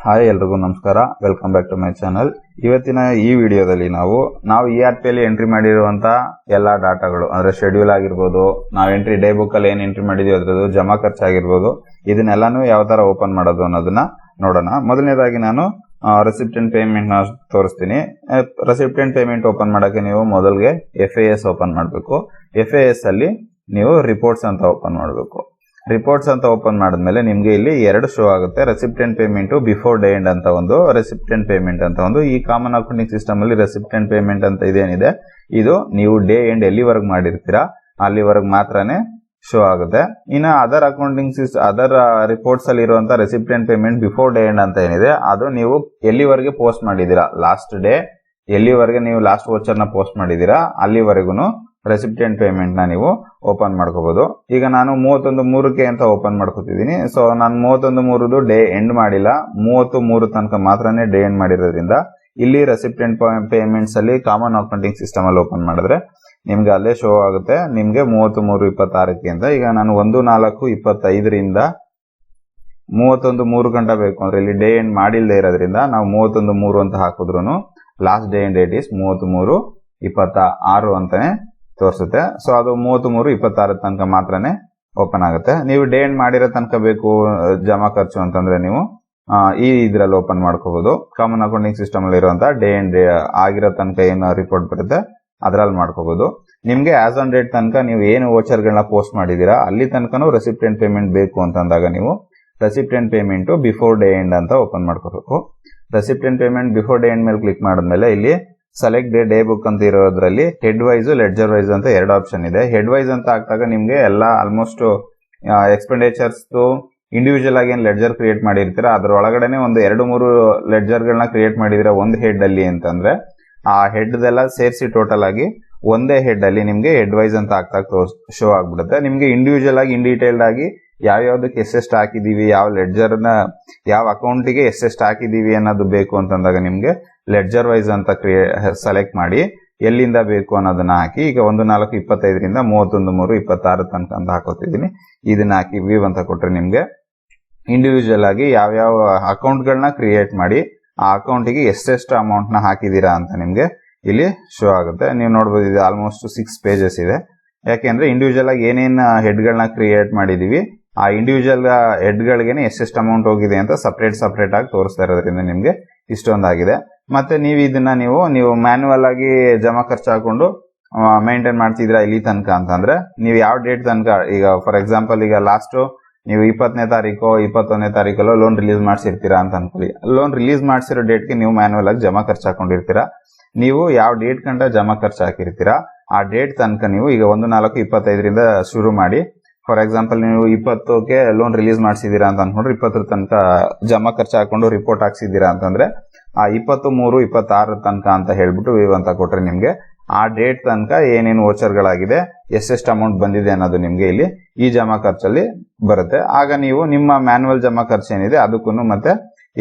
Hi ಎಲ್ರಿಗೂ ನಮಸ್ಕಾರ, welcome back to my channel. ಇವತ್ತಿನ ಈ ವಿಡಿಯೋದಲ್ಲಿ ನಾವು ERP ಅಲ್ಲಿ ಎಂಟ್ರಿ ಮಾಡಿರುವಂತ ಎಲ್ಲಾ ಡಾಟಾಗಳು ಅಂದ್ರೆ ಶೆಡ್ಯೂಲ್ ಆಗಿರ್ಬೋದು, ನಾವು ಎಂಟ್ರಿ ಡೇ ಬುಕ್ ಅಲ್ಲಿ ಏನ್ ಎಂಟ್ರಿ ಮಾಡಿದೀವಿ ಅದ್ರದ್ದು ಜಮಾ ಖರ್ಚಾಗಿರ್ಬೋದು, ಇದನ್ನೆಲ್ಲಾನು ಯಾವ ತರ ಓಪನ್ ಮಾಡೋದು ಅನ್ನೋದನ್ನ ನೋಡೋಣ. ಮೊದಲನೇದಾಗಿ ನಾನು ರೆಸಿಪ್ಟೆಂಟ್ ಪೇಮೆಂಟ್ ನ ತೋರಿಸ್ತೀನಿ. ರೆಸಿಪ್ಟೆಂಟ್ ಪೇಮೆಂಟ್ ಓಪನ್ ಮಾಡಕ್ಕೆ ನೀವು ಮೊದಲಿಗೆ FAS ಓಪನ್ ಮಾಡಬೇಕು. FAS ಅಲ್ಲಿ ನೀವು ರಿಪೋರ್ಟ್ಸ್ ಅಂತ ಓಪನ್ ಮಾಡಬೇಕು. ರಿಪೋರ್ಟ್ಸ್ ಅಂತ ಓಪನ್ ಮಾಡಿದ್ಮೇಲೆ ನಿಮ್ಗೆ ಇಲ್ಲಿ ಎರಡು ಶೋ ಆಗುತ್ತೆ. ರೆಸಿಪ್ಟೆಂಟ್ ಪೇಮೆಂಟ್ ಬಿಫೋರ್ ಡೇ ಎಂಡ್ ಅಂತ ಒಂದು, ರೆಸಿಪ್ಟೆಂಟ್ ಪೇಮೆಂಟ್ ಅಂತ ಒಂದು. ಈ ಕಾಮನ್ ಅಕೌಂಟಿಂಗ್ ಸಿಸ್ಟಮ್ ಅಲ್ಲಿ ರೆಸಿಪ್ಟೆಂಟ್ ಪೇಮೆಂಟ್ ಅಂತ ಇದೇನಿದೆ ಇದು ನೀವು ಡೇ ಎಂಡ್ ಎಲ್ಲಿವರೆಗೆ ಮಾಡಿರ್ತೀರಾ ಅಲ್ಲಿವರೆಗೆ ಮಾತ್ರನೇ ಶೋ ಆಗುತ್ತೆ. ಇನ್ನು ಅದರ್ ಅಕೌಂಟಿಂಗ್ ಅದರ್ ರಿಪೋರ್ಟ್ಸ್ ಅಲ್ಲಿ ಇರುವಂತ ರೆಸಿಪ್ಟೆಂಟ್ ಪೇಮೆಂಟ್ ಬಿಫೋರ್ ಡೇ ಎಂಡ್ ಅಂತ ಏನಿದೆ ಅದು ನೀವು ಎಲ್ಲಿವರೆಗೆ ಪೋಸ್ಟ್ ಮಾಡಿದೀರಾ, ಲಾಸ್ಟ್ ಡೇ ಎಲ್ಲಿವರೆಗೆ ನೀವು ಲಾಸ್ಟ್ ವೋಚರ್ ನ ಪೋಸ್ಟ್ ಮಾಡಿದೀರಾ ಅಲ್ಲಿವರೆಗೂ ರೆಸಿಪ್ಟೆಂಟ್ ಪೇಮೆಂಟ್ ನ ನೀವು ಓಪನ್ ಮಾಡ್ಕೋಬಹುದು. ಈಗ ನಾನು 31/3 ಅಂತ ಓಪನ್ ಮಾಡ್ಕೋತಿದ್ದೀನಿ. ಸೊ ನಾನು 31/3 ಡೇ ಎಂಡ್ ಮಾಡಿಲ್ಲ, 33 ತನಕ ಮಾತ್ರನೇ ಡೇ ಎಂಡ್ ಮಾಡಿರೋದ್ರಿಂದ ಇಲ್ಲಿ ರೆಸಿಪ್ಟೆಂಟ್ ಪೇಮೆಂಟ್ಸ್ ಅಲ್ಲಿ ಕಾಮನ್ ಅಕೌಂಟಿಂಗ್ ಸಿಸ್ಟಮ್ ಅಲ್ಲಿ ಓಪನ್ ಮಾಡಿದ್ರೆ ನಿಮ್ಗೆ ಅಲ್ಲೇ ಶೋ ಆಗುತ್ತೆ ನಿಮ್ಗೆ 33/26 ಅಂತ. ಈಗ ನಾನು 1/4/25ರಿಂದ 31/3 ಗಂಟೆ ಬೇಕು ಅಂದ್ರೆ ಇಲ್ಲಿ ಡೇ ಎಂಡ್ ಮಾಡಿಲ್ಲದೆ ಇರೋದ್ರಿಂದ ನಾವು 31/3 ಅಂತ ಹಾಕಿದ್ರು last day end date is 33/26 ಅಂತಾನೆ ತೋರಿಸುತ್ತೆ. ಸೊ ಅದು 33/26 ತನಕ ಮಾತ್ರನೇ ಓಪನ್ ಆಗುತ್ತೆ. ನೀವು ಡೇ ಎಂಡ್ ಮಾಡಿರೋ ತನಕ ಬೇಕು ಜಮಾ ಖರ್ಚು ಅಂತಂದ್ರೆ ನೀವು ಈ ಇದ್ರಲ್ಲಿ ಓಪನ್ ಮಾಡ್ಕೋಬಹುದು. ಕಾಮನ್ ಅಕೌಂಟಿಂಗ್ ಸಿಸ್ಟಮ್ ಅಲ್ಲಿ ಇರುವಂತಹ ಡೇ ಎಂಡ್ ಆಗಿರೋ ತನಕ ಏನು ರಿಪೋರ್ಟ್ ಬರುತ್ತೆ ಅದ್ರಲ್ಲಿ ಮಾಡ್ಕೋಬಹುದು. ನಿಮ್ಗೆ ಆಸ್ ಆನ್ ಡೇಟ್ ತನಕ ನೀವು ಏನು ವೋಚರ್ ಗಳನ್ನ ಪೋಸ್ಟ್ ಮಾಡಿದೀರಾ ಅಲ್ಲಿ ತನಕನೂ ರೆಸಿಪ್ಟೆಂಟ್ ಪೇಮೆಂಟ್ ಬೇಕು ಅಂತಂದಾಗ ನೀವು ರೆಸಿಪ್ಟೆಂಟ್ ಪೇಮೆಂಟ್ ಬಿಫೋರ್ ಡೇ ಎಂಡ್ ಅಂತ ಓಪನ್ ಮಾಡ್ಕೋಬೇಕು. ರೆಸಿಪ್ಟೆಂಟ್ ಪೇಮೆಂಟ್ ಬಿಫೋರ್ ಡೇ ಎಂಡ್ ಮೇಲೆ ಕ್ಲಿಕ್ ಮಾಡಿದ್ಮೇಲೆ ಇಲ್ಲಿ ಸೆಲೆಕ್ಟ್ ಡೇ ಬುಕ್ ಅಂತ ಇರೋದ್ರಲ್ಲಿ ಹೆಡ್ ವೈಸ್ ಲೆಡ್ಜರ್ ವೈಸ್ ಅಂತ ಎರಡು ಆಪ್ಷನ್ ಇದೆ. ಹೆಡ್ ವೈಸ್ ಅಂತ ಹಾಕಿದಾಗ ನಿಮ್ಗೆ ಎಲ್ಲ ಆಲ್ಮೋಸ್ಟ್ ಎಕ್ಸ್ಪೆಂಡಿಚರ್ಸ್ ಇಂಡಿವಿಜುವಲ್ ಆಗಿ ಏನ್ ಲೆಡ್ಜರ್ ಕ್ರಿಯೇಟ್ ಮಾಡಿರ್ತೀರಾ ಅದ್ರ ಒಳಗಡೆನೆ ಒಂದು 2-3 ಲೆಡ್ಜರ್ ಗಳನ್ನ ಕ್ರಿಯೇಟ್ ಮಾಡಿದಿರಾ ಒಂದು ಹೆಡ್ ಅಲ್ಲಿ ಅಂತಂದ್ರೆ ಆ ಹೆಡ್ ದೆಲ್ಲ ಸೇರಿಸಿ ಟೋಟಲ್ ಆಗಿ ಒಂದೇ ಹೆಡ್ ಅಲ್ಲಿ ನಿಮ್ಗೆ ಹೆಡ್ ವೈಸ್ ಅಂತ ಆಗ್ತಾ ಶೋ ಆಗ್ಬಿಡುತ್ತೆ. ನಿಮ್ಗೆ ಇಂಡಿವಿಜುವಲ್ ಆಗಿ ಇನ್ ಡೀಟೇಲ್ಡ್ ಆಗಿ ಯಾವ್ಯಾವ್ದಕ್ಕೆ ಎಷ್ಟೆಷ್ಟು ಹಾಕಿದೀವಿ, ಯಾವ ಲೆಡ್ಜರ್ ನ ಯಾವ ಅಕೌಂಟಿಗೆ ಎಷ್ಟೆಷ್ಟು ಹಾಕಿದೀವಿ ಅನ್ನೋದು ಬೇಕು ಅಂತಂದಾಗ ನಿಮ್ಗೆ ಲೆಡ್ಜರ್ ವೈಸ್ ಅಂತ ಸೆಲೆಕ್ಟ್ ಮಾಡಿ ಎಲ್ಲಿಂದ ಬೇಕು ಅನ್ನೋದನ್ನ ಹಾಕಿ. ಈಗ 1/4/25ರಿಂದ 31/3/26 ತನಕ ಅಂತ ಹಾಕೋತಿದ್ದೀನಿ. ಇದನ್ನ ಹಾಕಿ ವ್ಯೂ ಅಂತ ಕೊಟ್ರೆ ನಿಮ್ಗೆ ಇಂಡಿವಿಜುವಲ್ ಆಗಿ ಯಾವ್ಯಾವ ಅಕೌಂಟ್ ಗಳನ್ನ ಕ್ರಿಯೇಟ್ ಮಾಡಿ ಆ ಅಕೌಂಟಿಗೆ ಎಷ್ಟೆಷ್ಟು ಅಮೌಂಟ್ ನ ಹಾಕಿದೀರಾ ಅಂತ ನಿಮ್ಗೆ ಇಲ್ಲಿ ಶೋ ಆಗುತ್ತೆ. ನೀವು ನೋಡಬಹುದು ಇದು ಆಲ್ಮೋಸ್ಟ್ 6 ಪೇಜಸ್ ಇದೆ. ಯಾಕೆಂದ್ರೆ ಇಂಡಿವಿಜುವಲ್ ಆಗಿ ಏನೇನ್ ಹೆಡ್ ಗಳನ್ನ ಕ್ರಿಯೇಟ್ ಮಾಡಿದೀವಿ ಆ ಇಂಡಿವಿಜುವಲ್ ಹೆಡ್ ಗಳಿಗೆ ಎಷ್ಟೆಷ್ಟು ಅಮೌಂಟ್ ಹೋಗಿದೆ ಅಂತ ಸಪರೇಟ್ ಆಗಿ ತೋರಿಸ್ತಾ ಇರೋದ್ರಿಂದ ನಿಮ್ಗೆ ಇಷ್ಟೊಂದಾಗಿದೆ. ಮತ್ತೆ ನೀವು ಇದನ್ನ ನೀವು ಮ್ಯಾನ್ಯುವಲ್ ಆಗಿ ಜಮಾ ಖರ್ಚು ಹಾಕೊಂಡು ಮೇಂಟೈನ್ ಮಾಡ್ತಿದ್ದೀರಾ ಇಲ್ಲಿ ತನಕ ಅಂತಂದ್ರೆ ನೀವು ಯಾವ ಡೇಟ್ ತನಕ, ಈಗ ಫಾರ್ ಎಕ್ಸಾಂಪಲ್ ಈಗ ಲಾಸ್ಟ್ ನೀವು 20ನೇ ತಾರೀಕು 21ನೇ ತಾರೀಕಲ್ಲೋ ಲೋನ್ ರಿಲೀಸ್ ಮಾಡಿಸಿರ್ತೀರಾ ಅಂತ ಅನ್ಕೊಳ್ಳಿ. ಲೋನ್ ರಿಲೀಸ್ ಮಾಡಿಸಿರೋ ಡೇಟ್ಗೆ ನೀವು ಮ್ಯಾನ್ಯುವಲ್ ಆಗಿ ಜಮಾ ಖರ್ಚು ಹಾಕೊಂಡಿರ್ತೀರಾ. ನೀವು ಯಾವ ಡೇಟ್ ಗಂಟ ಜಮಾ ಖರ್ಚು ಹಾಕಿರ್ತೀರಾ ಆ ಡೇಟ್ ತನಕ ನೀವು ಈಗ 1/4/25ರಿಂದ ಶುರು ಮಾಡಿ ಫಾರ್ ಎಕ್ಸಾಂಪಲ್ ನೀವು 20ಕ್ಕೆ ಲೋನ್ ರಿಲೀಸ್ ಮಾಡಿಸಿದೀರಾ ಅಂತ ಅನ್ಕೊಂಡ್ರೆ 20ರ ತನಕ ಜಮಾ ಖರ್ಚು ಹಾಕೊಂಡು ರಿಪೋರ್ಟ್ ಹಾಕ್ಸಿದೀರಾ ಅಂತಂದ್ರೆ ಆ 23/26 ತನಕ ಅಂತ ಹೇಳ್ಬಿಟ್ಟು ವ್ಯೂ ಅಂತ ಕೊಟ್ರೆ ನಿಮ್ಗೆ ಆ ಡೇಟ್ ತನಕ ಏನೇನು ವೋಚರ್ ಗಳಾಗಿದೆ ಎಷ್ಟೆಷ್ಟು ಅಮೌಂಟ್ ಬಂದಿದೆ ಅನ್ನೋದು ನಿಮ್ಗೆ ಇಲ್ಲಿ ಈ ಜಮಾ ಖರ್ಚಲ್ಲಿ ಬರುತ್ತೆ. ಆಗ ನೀವು ನಿಮ್ಮ ಮ್ಯಾನ್ಯುವಲ್ ಜಮಾ ಖರ್ಚು ಏನಿದೆ ಅದಕ್ಕೂ ಮತ್ತೆ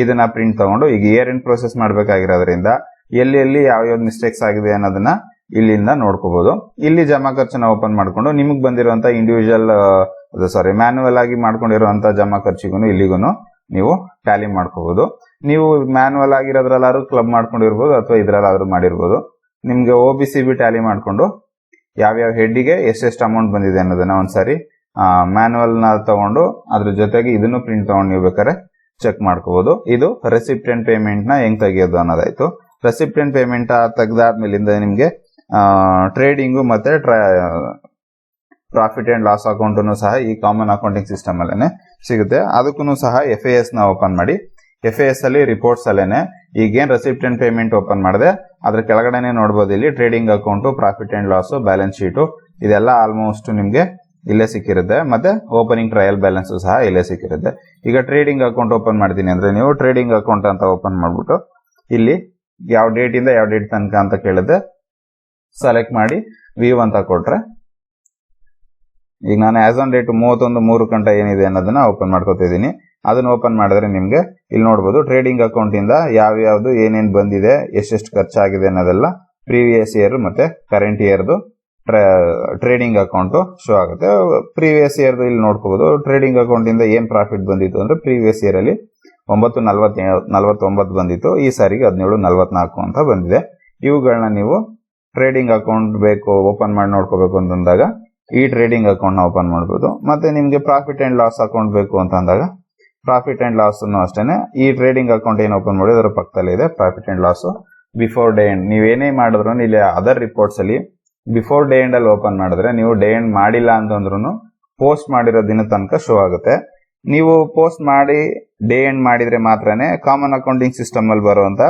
ಇದನ್ನ ಪ್ರಿಂಟ್ ತಗೊಂಡು ಈಗ ಇಯರ್ ಎಂಡ್ ಪ್ರೋಸೆಸ್ ಮಾಡ್ಬೇಕಾಗಿರೋದ್ರಿಂದ ಎಲ್ಲಿ ಯಾವ ಮಿಸ್ಟೇಕ್ಸ್ ಆಗಿದೆ ಅನ್ನೋದನ್ನ ಇಲ್ಲಿಂದ ನೋಡ್ಕೋಬಹುದು. ಇಲ್ಲಿ ಜಮಾ ಖರ್ಚನ್ನ ಓಪನ್ ಮಾಡ್ಕೊಂಡು ನಿಮಗ್ ಬಂದಿರುವಂತ ಮ್ಯಾನ್ಯುವಲ್ ಆಗಿ ಮಾಡ್ಕೊಂಡಿರುವಂತ ಜಮಾ ಖರ್ಚಿಗೂ ಇಲ್ಲಿಗೂ ನೀವು ಟ್ಯಾಲಿ ಮಾಡ್ಕೋಬಹುದು. ನೀವು ಮ್ಯಾನ್ಯುವಲ್ ಆಗಿರೋದ್ರಲ್ಲಾದ್ರೂ ಕ್ಲಬ್ ಮಾಡ್ಕೊಂಡಿರ್ಬೋದು ಅಥವಾ ಇದ್ರಲ್ಲಾದ್ರೂ ಮಾಡಿರ್ಬೋದು. ನಿಮ್ಗೆ OBCB ಟ್ಯಾಲಿ ಮಾಡ್ಕೊಂಡು ಯಾವ್ಯಾವ ಹೆಡ್ಗೆ ಎಷ್ಟೆಷ್ಟು ಅಮೌಂಟ್ ಬಂದಿದೆ ಅನ್ನೋದನ್ನ ಒಂದ್ಸರಿ ಮ್ಯಾನ್ಯುವಲ್ ನ ತಗೊಂಡು ಅದ್ರ ಜೊತೆಗೆ ಇದನ್ನು ಪ್ರಿಂಟ್ ತಗೊಂಡು ನೀವು ಬೇಕಾದ್ರೆ ಚೆಕ್ ಮಾಡ್ಕೋಬಹುದು. ಇದು ರೆಸಿಪ್ಟೆಂಟ್ ಪೇಮೆಂಟ್ ನ ಹೆಂಗ್ ತೆಗಿಯೋದು ಅನ್ನೋದಾಯ್ತು. ರೆಸಿಪ್ಟೆಂಟ್ ಪೇಮೆಂಟ್ ತೆಗ್ದಾದ್ಮೇಲಿಂದ ನಿಮ್ಗೆ ಟ್ರೇಡಿಂಗು ಮತ್ತೆ ಪ್ರಾಫಿಟ್ ಅಂಡ್ ಲಾಸ್ ಅಕೌಂಟ್ ಸಹ ಈ ಕಾಮನ್ ಅಕೌಂಟಿಂಗ್ ಸಿಸ್ಟಮ್ ಅಲ್ಲೇನೆ ಸಿಗುತ್ತೆ. ಅದಕ್ಕೂ ಸಹ FAS ನ ಓಪನ್ ಮಾಡಿ FAS ಅಲ್ಲಿ ರಿಪೋರ್ಟ್ಸ್ ಅಲ್ಲೇನೆ ಈಗೇನ್ ರೆಸಿಪ್ಟೆಂಟ್ ಪೇಮೆಂಟ್ ಓಪನ್ ಮಾಡಿದೆ ಅದ್ರ ಕೆಳಗಡೆನೆ ನೋಡಬಹುದು ಇಲ್ಲಿ trading account, profit and loss, balance sheet ಇದೆಲ್ಲ ಆಲ್ಮೋಸ್ಟ್ ನಿಮ್ಗೆ ಇಲ್ಲೇ ಸಿಕ್ಕಿರುತ್ತೆ. ಮತ್ತೆ ಓಪನಿಂಗ್ ಟ್ರಯಲ್ ಬ್ಯಾಲೆನ್ಸ್ ಸಹ ಇಲ್ಲೇ ಸಿಕ್ಕಿರುತ್ತೆ. ಈಗ ಟ್ರೇಡಿಂಗ್ ಅಕೌಂಟ್ ಓಪನ್ ಮಾಡ್ತೀನಿ ಅಂದ್ರೆ ನೀವು ಟ್ರೇಡಿಂಗ್ ಅಕೌಂಟ್ ಅಂತ ಓಪನ್ ಮಾಡ್ಬಿಟ್ಟು ಇಲ್ಲಿ ಯಾವ ಡೇಟ್ ಇಂದ ಯಾವ ಡೇಟ್ ತನಕ ಅಂತ ಕೇಳುತ್ತೆ ಸೆಲೆಕ್ಟ್ ಮಾಡಿ ವ್ಯೂ ಅಂತ ಕೊಟ್ರೆ ಈಗ ನಾನು ಆಸ್ ಆನ್ ಡೇಟ್ 31/3 ಗಂಟೆ ಏನಿದೆ ಅನ್ನೋದನ್ನ ಓಪನ್ ಮಾಡ್ಕೋತಿದ್ದೀನಿ. ಅದನ್ನ ಓಪನ್ ಮಾಡಿದ್ರೆ ನಿಮ್ಗೆ ಇಲ್ಲಿ ನೋಡಬಹುದು ಟ್ರೇಡಿಂಗ್ ಅಕೌಂಟ್ ಇಂದ ಯಾವ್ಯಾವ್ದು ಏನೇನ್ ಬಂದಿದೆ ಎಷ್ಟೆಷ್ಟು ಖರ್ಚಾಗಿದೆ ಅನ್ನೋದೆಲ್ಲ ಪ್ರೀವಿಯಸ್ ಇಯರ್ ಮತ್ತೆ ಕರೆಂಟ್ ಇಯರ್ದು ಟ್ರೇಡಿಂಗ್ ಅಕೌಂಟ್ ಶೋ ಆಗುತ್ತೆ. ಪ್ರೀವಿಯಸ್ ಇಯರ್ ಇಲ್ಲಿ ನೋಡ್ಕೋಬಹುದು ಟ್ರೇಡಿಂಗ್ ಅಕೌಂಟ್ ಇಂದ ಏನ್ ಪ್ರಾಫಿಟ್ ಬಂದಿತ್ತು ಅಂದ್ರೆ ಪ್ರೀವಿಯಸ್ ಇಯರ್ ಅಲ್ಲಿ 9,49 ಬಂದಿತ್ತು, ಈ ಸಾರಿಗೆ 17,44 ಅಂತ ಬಂದಿದೆ. ಇವುಗಳನ್ನ ನೀವು ಟ್ರೇಡಿಂಗ್ ಅಕೌಂಟ್ ಬೇಕು ಓಪನ್ ಮಾಡಿ ನೋಡ್ಕೋಬೇಕು ಅಂತಂದಾಗ ಈ ಟ್ರೇಡಿಂಗ್ ಅಕೌಂಟ್ ನ ಓಪನ್ ಮಾಡಬಹುದು. ಮತ್ತೆ ನಿಮ್ಗೆ ಪ್ರಾಫಿಟ್ ಅಂಡ್ ಲಾಸ್ ಅಕೌಂಟ್ ಬೇಕು ಅಂತ ಅಂದಾಗ ಪ್ರಾಫಿಟ್ ಅಂಡ್ ಲಾಸ್ ಅಷ್ಟೇನೆ ಈ ಟ್ರೇಡಿಂಗ್ ಅಕೌಂಟ್ ಏನು ಓಪನ್ ಮಾಡಿ ಅದರ ಪಕ್ಕದಲ್ಲಿ ಇದೆ profit and loss. Before day end ನೀವೇನೇ ಮಾಡಿದ್ರು ಇಲ್ಲಿ ಅದರ್ ರಿಪೋರ್ಟ್ಸ್ ಅಲ್ಲಿ ಬಿಫೋರ್ ಡೇ ಎಂಡ್ ಅಲ್ಲಿ ಓಪನ್ ಮಾಡಿದ್ರೆ ನೀವು ಡೇ ಎಂಡ್ ಮಾಡಿಲ್ಲ ಅಂತಂದ್ರೂ ಪೋಸ್ಟ್ ಮಾಡಿರೋ ದಿನ ತನಕ ಶೋ ಆಗುತ್ತೆ. ನೀವು ಪೋಸ್ಟ್ ಮಾಡಿ ಡೇ ಎಂಡ್ ಮಾಡಿದ್ರೆ ಮಾತ್ರನೇ ಕಾಮನ್ ಅಕೌಂಟಿಂಗ್ ಸಿಸ್ಟಮ್ ಅಲ್ಲಿ ಬರುವಂತ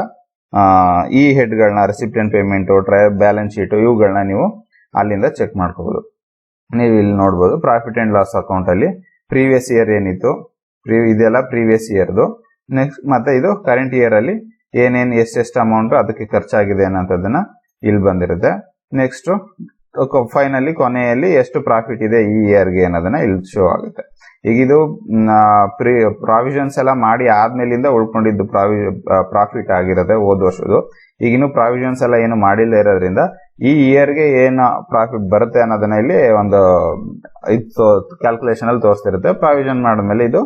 ಈ ಹೆಡ್ ಗಳನ್ನ recipient payment, trial balance sheet ಇವುಗಳನ್ನ ನೀವು ಅಲ್ಲಿಂದ ಚೆಕ್ ಮಾಡ್ಕೋಬಹುದು. ನೀವು ಇಲ್ಲಿ ನೋಡಬಹುದು ಪ್ರಾಫಿಟ್ ಅಂಡ್ ಲಾಸ್ ಅಕೌಂಟ್ ಅಲ್ಲಿ ಪ್ರೀವಿಯಸ್ ಇಯರ್ ಏನಿತ್ತು ಇದೆಲ್ಲ ಪ್ರೀವಿಯಸ್ ಇಯರ್ದು. ನೆಕ್ಸ್ಟ್ ಮತ್ತೆ ಇದು ಕರೆಂಟ್ ಇಯರ್ ಅಲ್ಲಿ ಏನೇನು ಎಷ್ಟೆಷ್ಟು ಅಮೌಂಟ್ ಅದಕ್ಕೆ ಖರ್ಚಾಗಿದೆ ಅನ್ನೋದನ್ನ ಇಲ್ಲಿ ಬಂದಿರುತ್ತೆ. ನೆಕ್ಸ್ಟ್ ಫೈನಲಿ ಕೊನೆಯಲ್ಲಿ ಎಷ್ಟು ಪ್ರಾಫಿಟ್ ಇದೆ ಈ ಇಯರ್ಗೆ ಅನ್ನೋದನ್ನ ಇಲ್ಲಿ ಶೋ ಆಗುತ್ತೆ. ಈಗ ಇದು ಪ್ರಾವಿಷನ್ಸ್ ಎಲ್ಲ ಮಾಡಿ ಆದ್ಮೇಲಿಂದ ಉಳ್ಕೊಂಡಿದ್ದು ಪ್ರಾಫಿಟ್ ಆಗಿರುತ್ತೆ ಹೋದ ವರ್ಷದ್ದು. ಈಗಿನ್ನು ಪ್ರಾವಿಷನ್ಸ್ ಎಲ್ಲ ಏನು ಮಾಡಿಲ್ಲ ಇರೋದ್ರಿಂದ ಈ ಇಯರ್ಗೆ ಏನು ಪ್ರಾಫಿಟ್ ಬರುತ್ತೆ ಅನ್ನೋದನ್ನ ಇಲ್ಲಿ ಒಂದು ಕ್ಯಾಲ್ಕುಲೇಷನ್ ಅಲ್ಲಿ ತೋರಿಸ್ತಿರುತ್ತೆ. ಪ್ರಾವಿಷನ್ ಮಾಡಿದ್ಮೇಲೆ ಇದು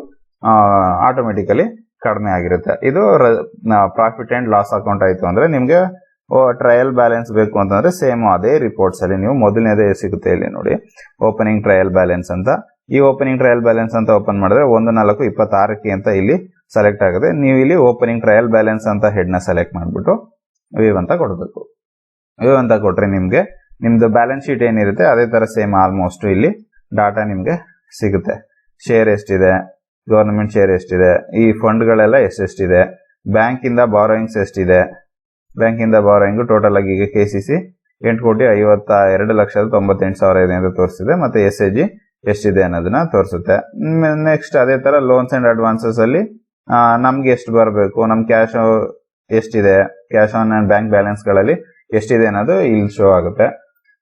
ಆಟೋಮೆಟಿಕಲಿ ಕಡಿಮೆ ಆಗಿರುತ್ತೆ. ಇದು ಪ್ರಾಫಿಟ್ ಅಂಡ್ ಲಾಸ್ ಅಕೌಂಟ್ ಆಯ್ತು ಅಂದ್ರೆ ನಿಮ್ಗೆ ಟ್ರಯಲ್ ಬ್ಯಾಲೆನ್ಸ್ ಬೇಕು ಅಂತಂದ್ರೆ ಸೇಮ್ ಅದೇ ರಿಪೋರ್ಟ್ಸ್ ಅಲ್ಲಿ ನೀವು ಮೊದಲನೇದೇ ಸಿಗುತ್ತೆ ಇಲ್ಲಿ ನೋಡಿ ಓಪನಿಂಗ್ ಟ್ರಯಲ್ ಬ್ಯಾಲೆನ್ಸ್ ಅಂತ. ಈ ಓಪನಿಂಗ್ ಟ್ರಯಲ್ ಬ್ಯಾಲೆನ್ಸ್ ಅಂತ ಓಪನ್ ಮಾಡಿದ್ರೆ 1/4/26 ಅಂತ ಇಲ್ಲಿ ಸೆಲೆಕ್ಟ್ ಆಗುತ್ತೆ. ನೀವು ಇಲ್ಲಿ ಓಪನಿಂಗ್ ಟ್ರಯಲ್ ಬ್ಯಾಲೆನ್ಸ್ ಅಂತ ಹೆಡ್ ನ ಸೆಲೆಕ್ಟ್ ಮಾಡ್ಬಿಟ್ಟು ವಿವ್ ಅಂತ ಕೊಡಬೇಕು. ವಿವ್ ಅಂತ ಕೊಟ್ರೆ ನಿಮ್ಗೆ ನಿಮ್ದು ಬ್ಯಾಲೆನ್ಸ್ ಶೀಟ್ ಏನಿರುತ್ತೆ ಅದೇ ತರ ಸೇಮ್ ಆಲ್ಮೋಸ್ಟ್ ಇಲ್ಲಿ ಡಾಟಾ ನಿಮ್ಗೆ ಸಿಗುತ್ತೆ. ಶೇರ್ ಎಷ್ಟಿದೆ, ಗವರ್ನಮೆಂಟ್ ಶೇರ್ ಎಷ್ಟಿದೆ, ಈ ಫಂಡ್ಗಳೆಲ್ಲ ಎಷ್ಟೆಷ್ಟಿದೆ, ಬ್ಯಾಂಕ್ ಇಂದ ಬಾರೋಯಿಂಗ್ಸ್ ಎಷ್ಟಿದೆ, ಬ್ಯಾಂಕ್ ಇಂದ ಬಾರೋಯಿಂಗ್ ಟೋಟಲ್ ಆಗಿ ಈಗ KCC 8,52,98,095 ಇದೆ ಅಂತ ತೋರಿಸಿದೆ. ಮತ್ತೆ SAG ಎಷ್ಟಿದೆ ಅನ್ನೋದನ್ನ ತೋರಿಸುತ್ತೆ. ನೆಕ್ಸ್ಟ್ ಅದೇ ತರ ಲೋನ್ಸ್ ಅಂಡ್ ಅಡ್ವಾನ್ಸಸ್ ಅಲ್ಲಿ ನಮ್ಗೆ ಎಷ್ಟು ಬರಬೇಕು, ನಮ್ ಕ್ಯಾಶ್ ಎಷ್ಟಿದೆ, cash on and bank balance ಗಳಲ್ಲಿ ಎಷ್ಟಿದೆ ಅನ್ನೋದು ಇಲ್ಲಿ ಶೋ ಆಗುತ್ತೆ.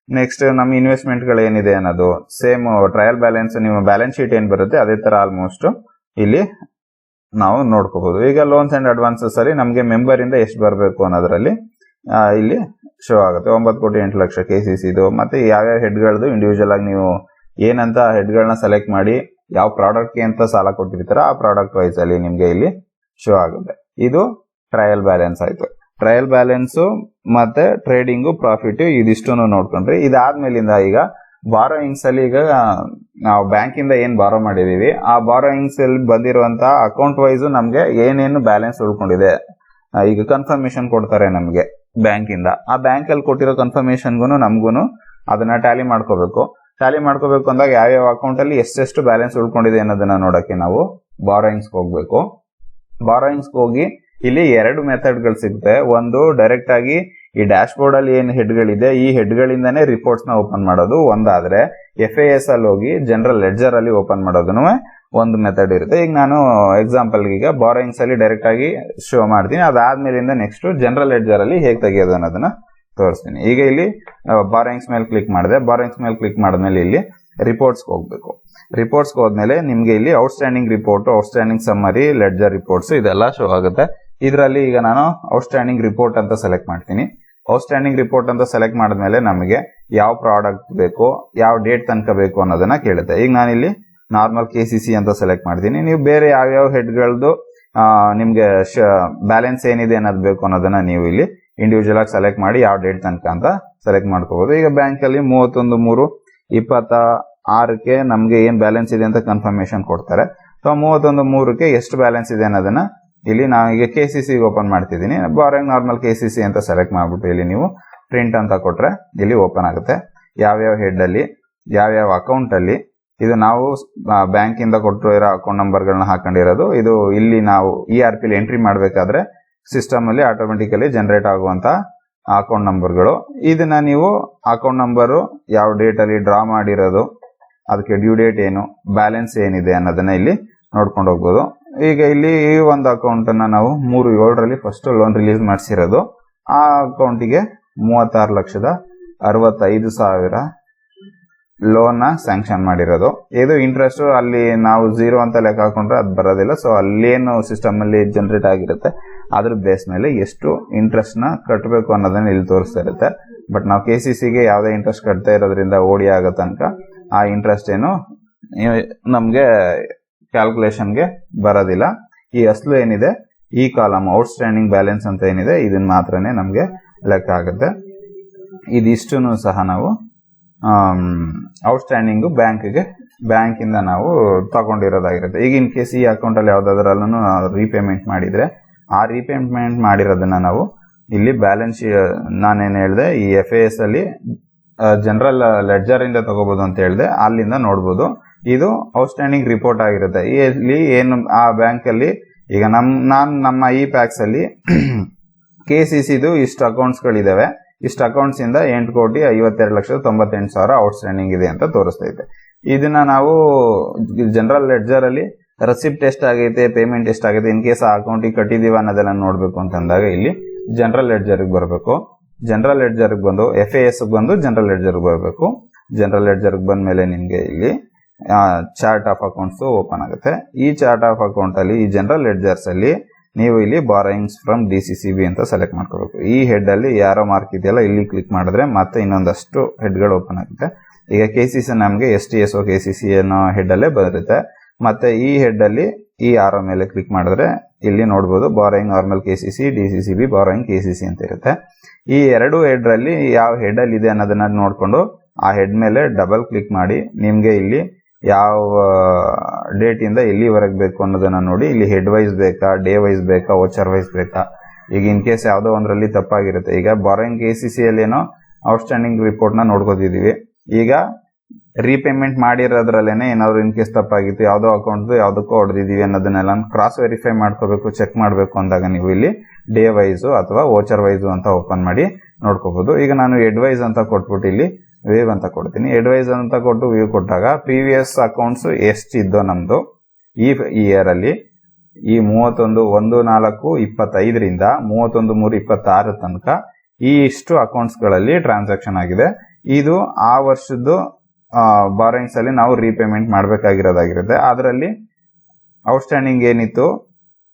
ನೆಕ್ಸ್ಟ್ ನಮ್ಮ ಇನ್ವೆಸ್ಟ್ಮೆಂಟ್ ಗಳು ಏನಿದೆ ಅನ್ನೋದು ಸೇಮ್ ಟ್ರಯಲ್ ಬ್ಯಾಲೆನ್ಸ್ ನಿಮ್ಮ ಬ್ಯಾಲೆನ್ಸ್ ಶೀಟ್ ಏನ್ ಬರುತ್ತೆ ಅದೇ ತರ ಆಲ್ಮೋಸ್ಟ್ ಇಲ್ಲಿ ನಾವು ನೋಡ್ಕೋಬಹುದು. ಈಗ ಲೋನ್ಸ್ ಅಂಡ್ ಅಡ್ವಾನ್ಸಸ್ ಅಲ್ಲಿ ನಮಗೆ ಮೆಂಬರ್ ಇಂದ ಎಷ್ಟು ಬರಬೇಕು ಅನ್ನೋದ್ರಲ್ಲಿ ಇಲ್ಲಿ ಶೋ ಆಗುತ್ತೆ. 9,08,00,000 KCC ಇದು. ಮತ್ತೆ ಯಾವ್ಯಾವ ಹೆಡ್ ಗಳದ್ದು ಇಂಡಿವಿಜುವಲ್ ಆಗಿ ನೀವು ಏನಂತ ಹೆಡ್ ಗಳನ್ನ ಸೆಲೆಕ್ಟ್ ಮಾಡಿ ಯಾವ ಪ್ರಾಡಕ್ಟ್ ಗೆ ಅಂತ ಸಾಲ ಕೊಟ್ಟಿರ್ತೀರ ಆ ಪ್ರಾಡಕ್ಟ್ ವೈಸ್ ಅಲ್ಲಿ ನಿಮ್ಗೆ ಇಲ್ಲಿ ಶೋ ಆಗುತ್ತೆ. ಇದು ಟ್ರಯಲ್ ಬ್ಯಾಲೆನ್ಸ್ ಆಯ್ತು. ಟ್ರಯಲ್ ಬ್ಯಾಲೆನ್ಸ್ ಮತ್ತೆ ಟ್ರೇಡಿಂಗು ಪ್ರಾಫಿಟ್ ಇದಿಷ್ಟು ನೋಡ್ಕೊಂಡ್ರಿ. ಇದಾದ್ಮೇಲಿಂದ ಈಗ ಬಾರೋಯಿಂಗ್ಸ್ ಅಲ್ಲಿ ಈಗ ನಾವು ಬ್ಯಾಂಕ್ ಇಂದ ಏನ್ ಬಾರೋ ಮಾಡಿದೀವಿ ಆ ಬಾರೋಯಿಂಗ್ಸ್ ಅಲ್ಲಿ ಬಂದಿರುವಂತ ಅಕೌಂಟ್ ವೈಸ್ ನಮ್ಗೆ ಏನೇನು ಬ್ಯಾಲೆನ್ಸ್ ಉಳ್ಕೊಂಡಿದೆ ಈಗ ಕನ್ಫರ್ಮೇಶನ್ ಕೊಡ್ತಾರೆ ನಮ್ಗೆ ಬ್ಯಾಂಕ್ ಇಂದ. ಆ ಬ್ಯಾಂಕ್ ಅಲ್ಲಿ ಕೊಟ್ಟಿರೋ ಕನ್ಫರ್ಮೇಶನ್ಗೂ ನಮ್ಗೂನು ಅದನ್ನ ಟ್ಯಾಲಿ ಮಾಡ್ಕೋಬೇಕು. ಟ್ಯಾಲಿ ಮಾಡ್ಕೋಬೇಕು ಅಂದಾಗ ಯಾವ್ಯಾವ ಅಕೌಂಟ್ ಅಲ್ಲಿ ಎಷ್ಟೆಷ್ಟು ಬ್ಯಾಲೆನ್ಸ್ ಉಳ್ಕೊಂಡಿದೆ ಅನ್ನೋದನ್ನ ನೋಡಕ್ಕೆ ನಾವು ಬಾರೋಯಿಂಗ್ಸ್ ಹೋಗ್ಬೇಕು. ಬಾರೋಯಿಂಗ್ಸ್ ಹೋಗಿ ಇಲ್ಲಿ 2 ಮೆಥಡ್ ಗಳು ಸಿಗುತ್ತೆ. ಒಂದು ಡೈರೆಕ್ಟ್ ಆಗಿ ಈ ಡ್ಯಾಶ್ ಬೋರ್ಡ್ ಅಲ್ಲಿ ಏನ್ ಹೆಡ್ ಗಳಿದೆ ಈ ಹೆಡ್ ಗಳಿಂದಾನೇ ರಿಪೋರ್ಟ್ಸ್ ನ ಓಪನ್ ಮಾಡೋದು ಒಂದಾದ್ರೆ, FAS ಅಲ್ಲಿ ಹೋಗಿ ಜನರಲ್ ಲೆಡ್ಜರ್ ಅಲ್ಲಿ ಓಪನ್ ಮಾಡೋದನ್ನು ಒಂದು ಮೆಥಡ್ ಇರುತ್ತೆ. ಈಗ ನಾನು ಎಕ್ಸಾಂಪಲ್ ಈಗ ಬಾರೋಯಿಂಗ್ಸ್ ಅಲ್ಲಿ ಡೈರೆಕ್ಟ್ ಆಗಿ ಶೋ ಮಾಡ್ತೀನಿ. ಅದಾದ್ಮೇಲಿಂದ ನೆಕ್ಸ್ಟ್ ಜನರಲ್ ಲೆಡ್ಜರ್ ಅಲ್ಲಿ ಹೇಗೆ ತೆಗೆಯೋದು ಅನ್ನೋದನ್ನ ತೋರಿಸ್ತೀನಿ. ಈಗ ಇಲ್ಲಿ ಬಾರೋಯಿಂಗ್ಸ್ ಮೇಲೆ ಕ್ಲಿಕ್ ಮಾಡಿದೆ. ಬಾರೋಯಿಂಗ್ಸ್ ಮೇಲೆ ಕ್ಲಿಕ್ ಮಾಡಿದ್ಮೇಲೆ ಇಲ್ಲಿ ರಿಪೋರ್ಟ್ಸ್ ಹೋಗ್ಬೇಕು. ರಿಪೋರ್ಟ್ಸ್ ಹೋದ್ಮೇಲೆ ನಿಮ್ಗೆ ಇಲ್ಲಿ outstanding report, outstanding summary, ledger reports ಇದೆಲ್ಲ ಶೋ ಆಗುತ್ತೆ. ಇದರಲ್ಲಿ ಈಗ ನಾನು ಔಟ್ಸ್ಟ್ಯಾಂಡಿಂಗ್ ರಿಪೋರ್ಟ್ ಅಂತ ಸೆಲೆಕ್ಟ್ ಮಾಡ್ತೀನಿ. ಔಟ್ಸ್ಟ್ಯಾಂಡಿಂಗ್ ರಿಪೋರ್ಟ್ ಅಂತ ಸೆಲೆಕ್ಟ್ ಮಾಡಿದ್ಮೇಲೆ ನಮಗೆ ಯಾವ ಪ್ರಾಡಕ್ಟ್ ಬೇಕು, ಯಾವ ಡೇಟ್ ತನಕ ಬೇಕು ಅನ್ನೋದನ್ನ ಕೇಳುತ್ತೆ. ಈಗ ನಾನಿಲ್ಲಿ ನಾರ್ಮಲ್ KCC ಅಂತ ಸೆಲೆಕ್ಟ್ ಮಾಡ್ತೀನಿ. ನೀವು ಬೇರೆ ಯಾವ್ಯಾವ ಹೆಡ್ಗಳದ್ದು ನಿಮ್ಗೆ ಬ್ಯಾಲೆನ್ಸ್ ಏನಿದೆ ಅನ್ನೋದು ಬೇಕು ಅನ್ನೋದನ್ನ ನೀವು ಇಲ್ಲಿ ಇಂಡಿವಿಜುವಲ್ ಆಗಿ ಸೆಲೆಕ್ಟ್ ಮಾಡಿ ಯಾವ ಡೇಟ್ ತನಕ ಅಂತ ಸೆಲೆಕ್ಟ್ ಮಾಡ್ಕೋಬಹುದು. ಈಗ ಬ್ಯಾಂಕ್ ಅಲ್ಲಿ 31/3/26ಕ್ಕೆ ನಮ್ಗೆ ಏನ್ ಬ್ಯಾಲೆನ್ಸ್ ಇದೆ ಅಂತ ಕನ್ಫರ್ಮೇಶನ್ ಕೊಡ್ತಾರೆ. ಸೊ 31/3ಕ್ಕೆ ಎಷ್ಟು ಬ್ಯಾಲೆನ್ಸ್ ಇದೆ ಅನ್ನೋದನ್ನ ಇಲ್ಲಿ ನಾವು ಈಗ KCC ಓಪನ್ ಮಾಡ್ತಿದ್ದೀನಿ. ಬಾರೋಯಿಂಗ್ ನಾರ್ಮಲ್ KCC ಅಂತ ಸೆಲೆಕ್ಟ್ ಮಾಡ್ಬಿಟ್ಟು ಇಲ್ಲಿ ನೀವು ಪ್ರಿಂಟ್ ಅಂತ ಕೊಟ್ರೆ ಇಲ್ಲಿ ಓಪನ್ ಆಗುತ್ತೆ. ಯಾವ್ಯಾವ ಹೆಡ್ ಅಲ್ಲಿ ಯಾವ್ಯಾವ ಅಕೌಂಟ್ ಅಲ್ಲಿ ಇದು ನಾವು ಬ್ಯಾಂಕ್ ಇಂದ ಕೊಟ್ಟಿರೋ ಅಕೌಂಟ್ ನಂಬರ್ ಗಳನ್ನ ಹಾಕೊಂಡಿರೋದು. ಇದು ಇಲ್ಲಿ ನಾವು ERP ಎಂಟ್ರಿ ಮಾಡಬೇಕಾದ್ರೆ ಸಿಸ್ಟಮ್ ಅಲ್ಲಿ ಆಟೋಮೆಟಿಕಲಿ ಜನರೇಟ್ ಆಗುವಂತ ಅಕೌಂಟ್ ನಂಬರ್ಗಳು. ಇದನ್ನ ನೀವು ಅಕೌಂಟ್ ನಂಬರು ಯಾವ ಡೇಟ್ ಅಲ್ಲಿ ಡ್ರಾ ಮಾಡಿರೋದು, ಅದಕ್ಕೆ ಡ್ಯೂ ಡೇಟ್ ಏನು, ಬ್ಯಾಲೆನ್ಸ್ ಏನಿದೆ ಅನ್ನೋದನ್ನ ಇಲ್ಲಿ ನೋಡ್ಕೊಂಡು ಹೋಗ್ಬೋದು. ಈಗ ಇಲ್ಲಿ ಈ ಒಂದು ಅಕೌಂಟ್ ಅನ್ನ ನಾವು 3/7 ಫಸ್ಟ್ ಲೋನ್ ರಿಲೀಸ್ ಮಾಡಿಸಿರೋದು. ಆ ಅಕೌಂಟಿಗೆ 36,65,000 ಲೋನ್ ನ ಸ್ಯಾಂಕ್ಷನ್ ಮಾಡಿರೋದು. ಇದು ಇಂಟ್ರೆಸ್ಟ್ ಅಲ್ಲಿ ನಾವು 0 ಅಂತ ಲೆಕ್ಕ ಹಾಕೊಂಡ್ರೆ ಅದು ಬರೋದಿಲ್ಲ. ಸೊ ಅಲ್ಲೇನು ಸಿಸ್ಟಮ್ ಅಲ್ಲಿ ಜನರೇಟ್ ಆಗಿರುತ್ತೆ ಅದ್ರ ಬೇಸ್ ಮೇಲೆ ಎಷ್ಟು ಇಂಟ್ರೆಸ್ಟ್ ನ ಕಟ್ಟಬೇಕು ಅನ್ನೋದನ್ನ ಇಲ್ಲಿ ತೋರಿಸ್ತಾ ಇರುತ್ತೆ. ಬಟ್ ನಾವು KCCಗೆ ಯಾವುದೇ ಇಂಟ್ರೆಸ್ಟ್ ಕಟ್ತಾ ಇರೋದ್ರಿಂದ ಓಡಿ ಆಗೋ ತನಕ ಆ ಇಂಟ್ರೆಸ್ಟ್ ಏನು ನಮ್ಗೆ ಕ್ಯಾಲ್ಕುಲೇಷನ್ಗೆ ಬರೋದಿಲ್ಲ. ಈ ಅಸಲು ಏನಿದೆ ಈ ಕಾಲಮ್ ಔಟ್ಸ್ಟ್ಯಾಂಡಿಂಗ್ ಬ್ಯಾಲೆನ್ಸ್ ಅಂತ ಏನಿದೆ ಇದನ್ನ ಮಾತ್ರನೇ ನಮಗೆ ಲೆಕ್ಕ ಆಗುತ್ತೆ. ಇದಿಷ್ಟನ್ನು ಸಹ ನಾವು ಔಟ್ಸ್ಟ್ಯಾಂಡಿಂಗು ಬ್ಯಾಂಕಿಂದ ನಾವು ತಗೊಂಡಿರೋದಾಗಿರುತ್ತೆ. ಈಗ ಇನ್ ಕೇಸ್ ಈ ಅಕೌಂಟ್ ಅಲ್ಲಿ ಯಾವ್ದಾದ್ರಲ್ಲೂ ರೀಪೇಮೆಂಟ್ ಮಾಡಿದ್ರೆ ಆ ರೀಪೇಮೆಂಟ್ ಮಾಡಿರೋದನ್ನ ನಾವು ಇಲ್ಲಿ ಬ್ಯಾಲೆನ್ಸ್ ನಾನೇನು ಹೇಳಿದೆ ಈ FAS ಅಲ್ಲಿ ಜನರಲ್ ಲೆಡ್ಜರ್ ಇಂದ ತಗೋಬಹುದು ಅಂತ ಹೇಳಿದೆ, ಅಲ್ಲಿಂದ ನೋಡ್ಬೋದು. ಇದು ಔಟ್ಸ್ಟ್ಯಾಂಡಿಂಗ್ ರಿಪೋರ್ಟ್ ಆಗಿರುತ್ತೆ. ಇಲ್ಲಿ ಏನು ಆ ಬ್ಯಾಂಕ್ ಅಲ್ಲಿ ಈಗ ನಮ್ಮ ಈ ಪ್ಯಾಕ್ಸ್ ಅಲ್ಲಿ KCCದು ಇಷ್ಟು ಅಕೌಂಟ್ಸ್ ಗಳಿದಾವೆ, ಇಷ್ಟು ಅಕೌಂಟ್ಸ್ ಇಂದ 8,52,98,000 ಔಟ್ಸ್ಟ್ಯಾಂಡಿಂಗ್ ಇದೆ ಅಂತ ತೋರಿಸ್ತೈತೆ. ಇದನ್ನ ನಾವು ಜನರಲ್ ಲೆಡ್ಜರ್ ಅಲ್ಲಿ ರೆಸಿಪ್ಟ್ ಎಷ್ಟಾಗೈತೆ, ಪೇಮೆಂಟ್ ಎಷ್ಟಾಗೈತೆ, ಇನ್ ಕೇಸ್ ಆ ಅಕೌಂಟಿಗೆ ಕಟ್ಟಿದೀವ ಅನ್ನೋದೆಲ್ಲ ನೋಡ್ಬೇಕು ಅಂತಂದಾಗ ಇಲ್ಲಿ ಜನರಲ್ ಲೆಡ್ಜರ್ಗೆ ಬರಬೇಕು. ಜನರಲ್ ಲೆಡ್ಜರ್ಗೆ ಬಂದು FAS ಬಂದು ಜನರಲ್ ಲೆಡ್ಜರ್ಗೆ ಬರಬೇಕು. ಜನರಲ್ ಲೆಡ್ಜರ್ಗೆ ಬಂದ ಮೇಲೆ ನಿಮಗೆ ಇಲ್ಲಿ ಚಾರ್ಟ್ ಆಫ್ ಅಕೌಂಟ್ಸ್ ಓಪನ್ ಆಗುತ್ತೆ. ಈ ಚಾರ್ಟ್ ಆಫ್ ಅಕೌಂಟ್ ಅಲ್ಲಿ ಈ ಜನರಲ್ ಲೆಡ್ಜರ್ಸ್ ಅಲ್ಲಿ ನೀವು ಇಲ್ಲಿ ಬಾರೋಯಿಂಗ್ಸ್ ಫ್ರಮ್ DCCB ಅಂತ ಸೆಲೆಕ್ಟ್ ಮಾಡ್ಕೋಬೇಕು. ಈ ಹೆಡ್ ಅಲ್ಲಿ ಯಾರೋ ಮಾರ್ಕ್ ಇದೆಯಲ್ಲ ಇಲ್ಲಿ ಕ್ಲಿಕ್ ಮಾಡಿದ್ರೆ ಮತ್ತೆ ಇನ್ನೊಂದಷ್ಟು ಹೆಡ್ಗಳು ಓಪನ್ ಆಗುತ್ತೆ. ಈಗ KCC ನಮಗೆ STSO KCC ಅನ್ನೋ ಹೆಡ್ ಅಲ್ಲೇ ಬರುತ್ತೆ. ಮತ್ತೆ ಈ ಹೆಡ್ ಅಲ್ಲಿ ಈ ಆರೋ ಮೇಲೆ ಕ್ಲಿಕ್ ಮಾಡಿದ್ರೆ ಇಲ್ಲಿ ನೋಡಬಹುದು borrowing normal KCC, DCCB, borrowing KCC ಅಂತ ಇರುತ್ತೆ. ಈ ಎರಡು ಹೆಡ್ ಅಲ್ಲಿ ಯಾವ ಹೆಡ್ ಅಲ್ಲಿ ಇದೆ ಅನ್ನೋದನ್ನ ನೋಡ್ಕೊಂಡು ಆ ಹೆಡ್ ಮೇಲೆ ಡಬಲ್ ಕ್ಲಿಕ್ ಮಾಡಿ ನಿಮ್ಗೆ ಇಲ್ಲಿ ಯಾವ ಡೇಟ್ ಇಂದ ಎಲ್ಲಿವರೆಗೆ ಬೇಕು ಅನ್ನೋದನ್ನ ನೋಡಿ ಇಲ್ಲಿ ಹೆಡ್ ವೈಸ್ ಬೇಕಾ, ಡೇ ವೈಸ್ ಬೇಕಾ, ವೋಚರ್ ವೈಸ್ ಬೇಕಾ. ಈಗ ಇನ್ ಕೇಸ್ ಯಾವ್ದೋ ಒಂದ್ರಲ್ಲಿ ತಪ್ಪಾಗಿರುತ್ತೆ. ಈಗ ಬಾರೋಯಿಂಗ್ KCC ಅಲ್ಲಿ ಏನೋ ಔಟ್ಸ್ಟ್ಯಾಂಡಿಂಗ್ ರಿಪೋರ್ಟ್ ನ ನೋಡ್ಕೋತಿದೀವಿ. ಈಗ ರೀಪೇಮೆಂಟ್ ಮಾಡಿರೋದ್ರಲ್ಲೇನೆ ಏನಾದ್ರು ಇನ್ ಕೇಸ್ ತಪ್ಪಾಗಿತ್ತು, ಯಾವ್ದೋ ಅಕೌಂಟ್ ಯಾವ್ದಕ್ಕೋ ಹೊಡೆದಿದೀವಿ ಅನ್ನೋದನ್ನೆಲ್ಲ ಕ್ರಾಸ್ ವೆರಿಫೈ ಮಾಡ್ಕೋಬೇಕು, ಚೆಕ್ ಮಾಡ್ಬೇಕು ಅಂದಾಗ ನೀವು ಇಲ್ಲಿ ಡೇ ವೈಸ್ ಅಥವಾ ವೋಚರ್ ವೈಸ್ ಅಂತ ಓಪನ್ ಮಾಡಿ ನೋಡ್ಕೋಬಹುದು. ಈಗ ನಾನು ಹೆಡ್ ವೈಸ್ ಅಂತ ಕೊಟ್ಬಿಟ್ಟು ಇಲ್ಲಿ ವೇವ್ ಅಂತ ಕೊಡ್ತೀನಿ. ಹೆಡ್ ವೈಸ್ ಅಂತ ಕೊಟ್ಟು ವ್ಯೂ ಕೊಟ್ಟಾಗ ಪ್ರೀವಿಯಸ್ ಅಕೌಂಟ್ಸ್ ಎಷ್ಟಿದ್ದೋ ನಮ್ದು ಈ ಇಯರ್ ಅಲ್ಲಿ ಈ 31/1/4/25 31/3/26 ತನಕ ಈ ಇಷ್ಟು ಅಕೌಂಟ್ಸ್ ಗಳಲ್ಲಿ ಟ್ರಾನ್ಸಾಕ್ಷನ್ ಆಗಿದೆ. ಇದು ಆ ವರ್ಷದ್ದು ಬಾರೋಯಿಂಗ್ಸ್ ಅಲ್ಲಿ ನಾವು ರೀಪೇಮೆಂಟ್ ಮಾಡಬೇಕಾಗಿರೋದಾಗಿರುತ್ತೆ. ಅದರಲ್ಲಿ ಔಟ್ಸ್ಟ್ಯಾಂಡಿಂಗ್ ಏನಿತ್ತು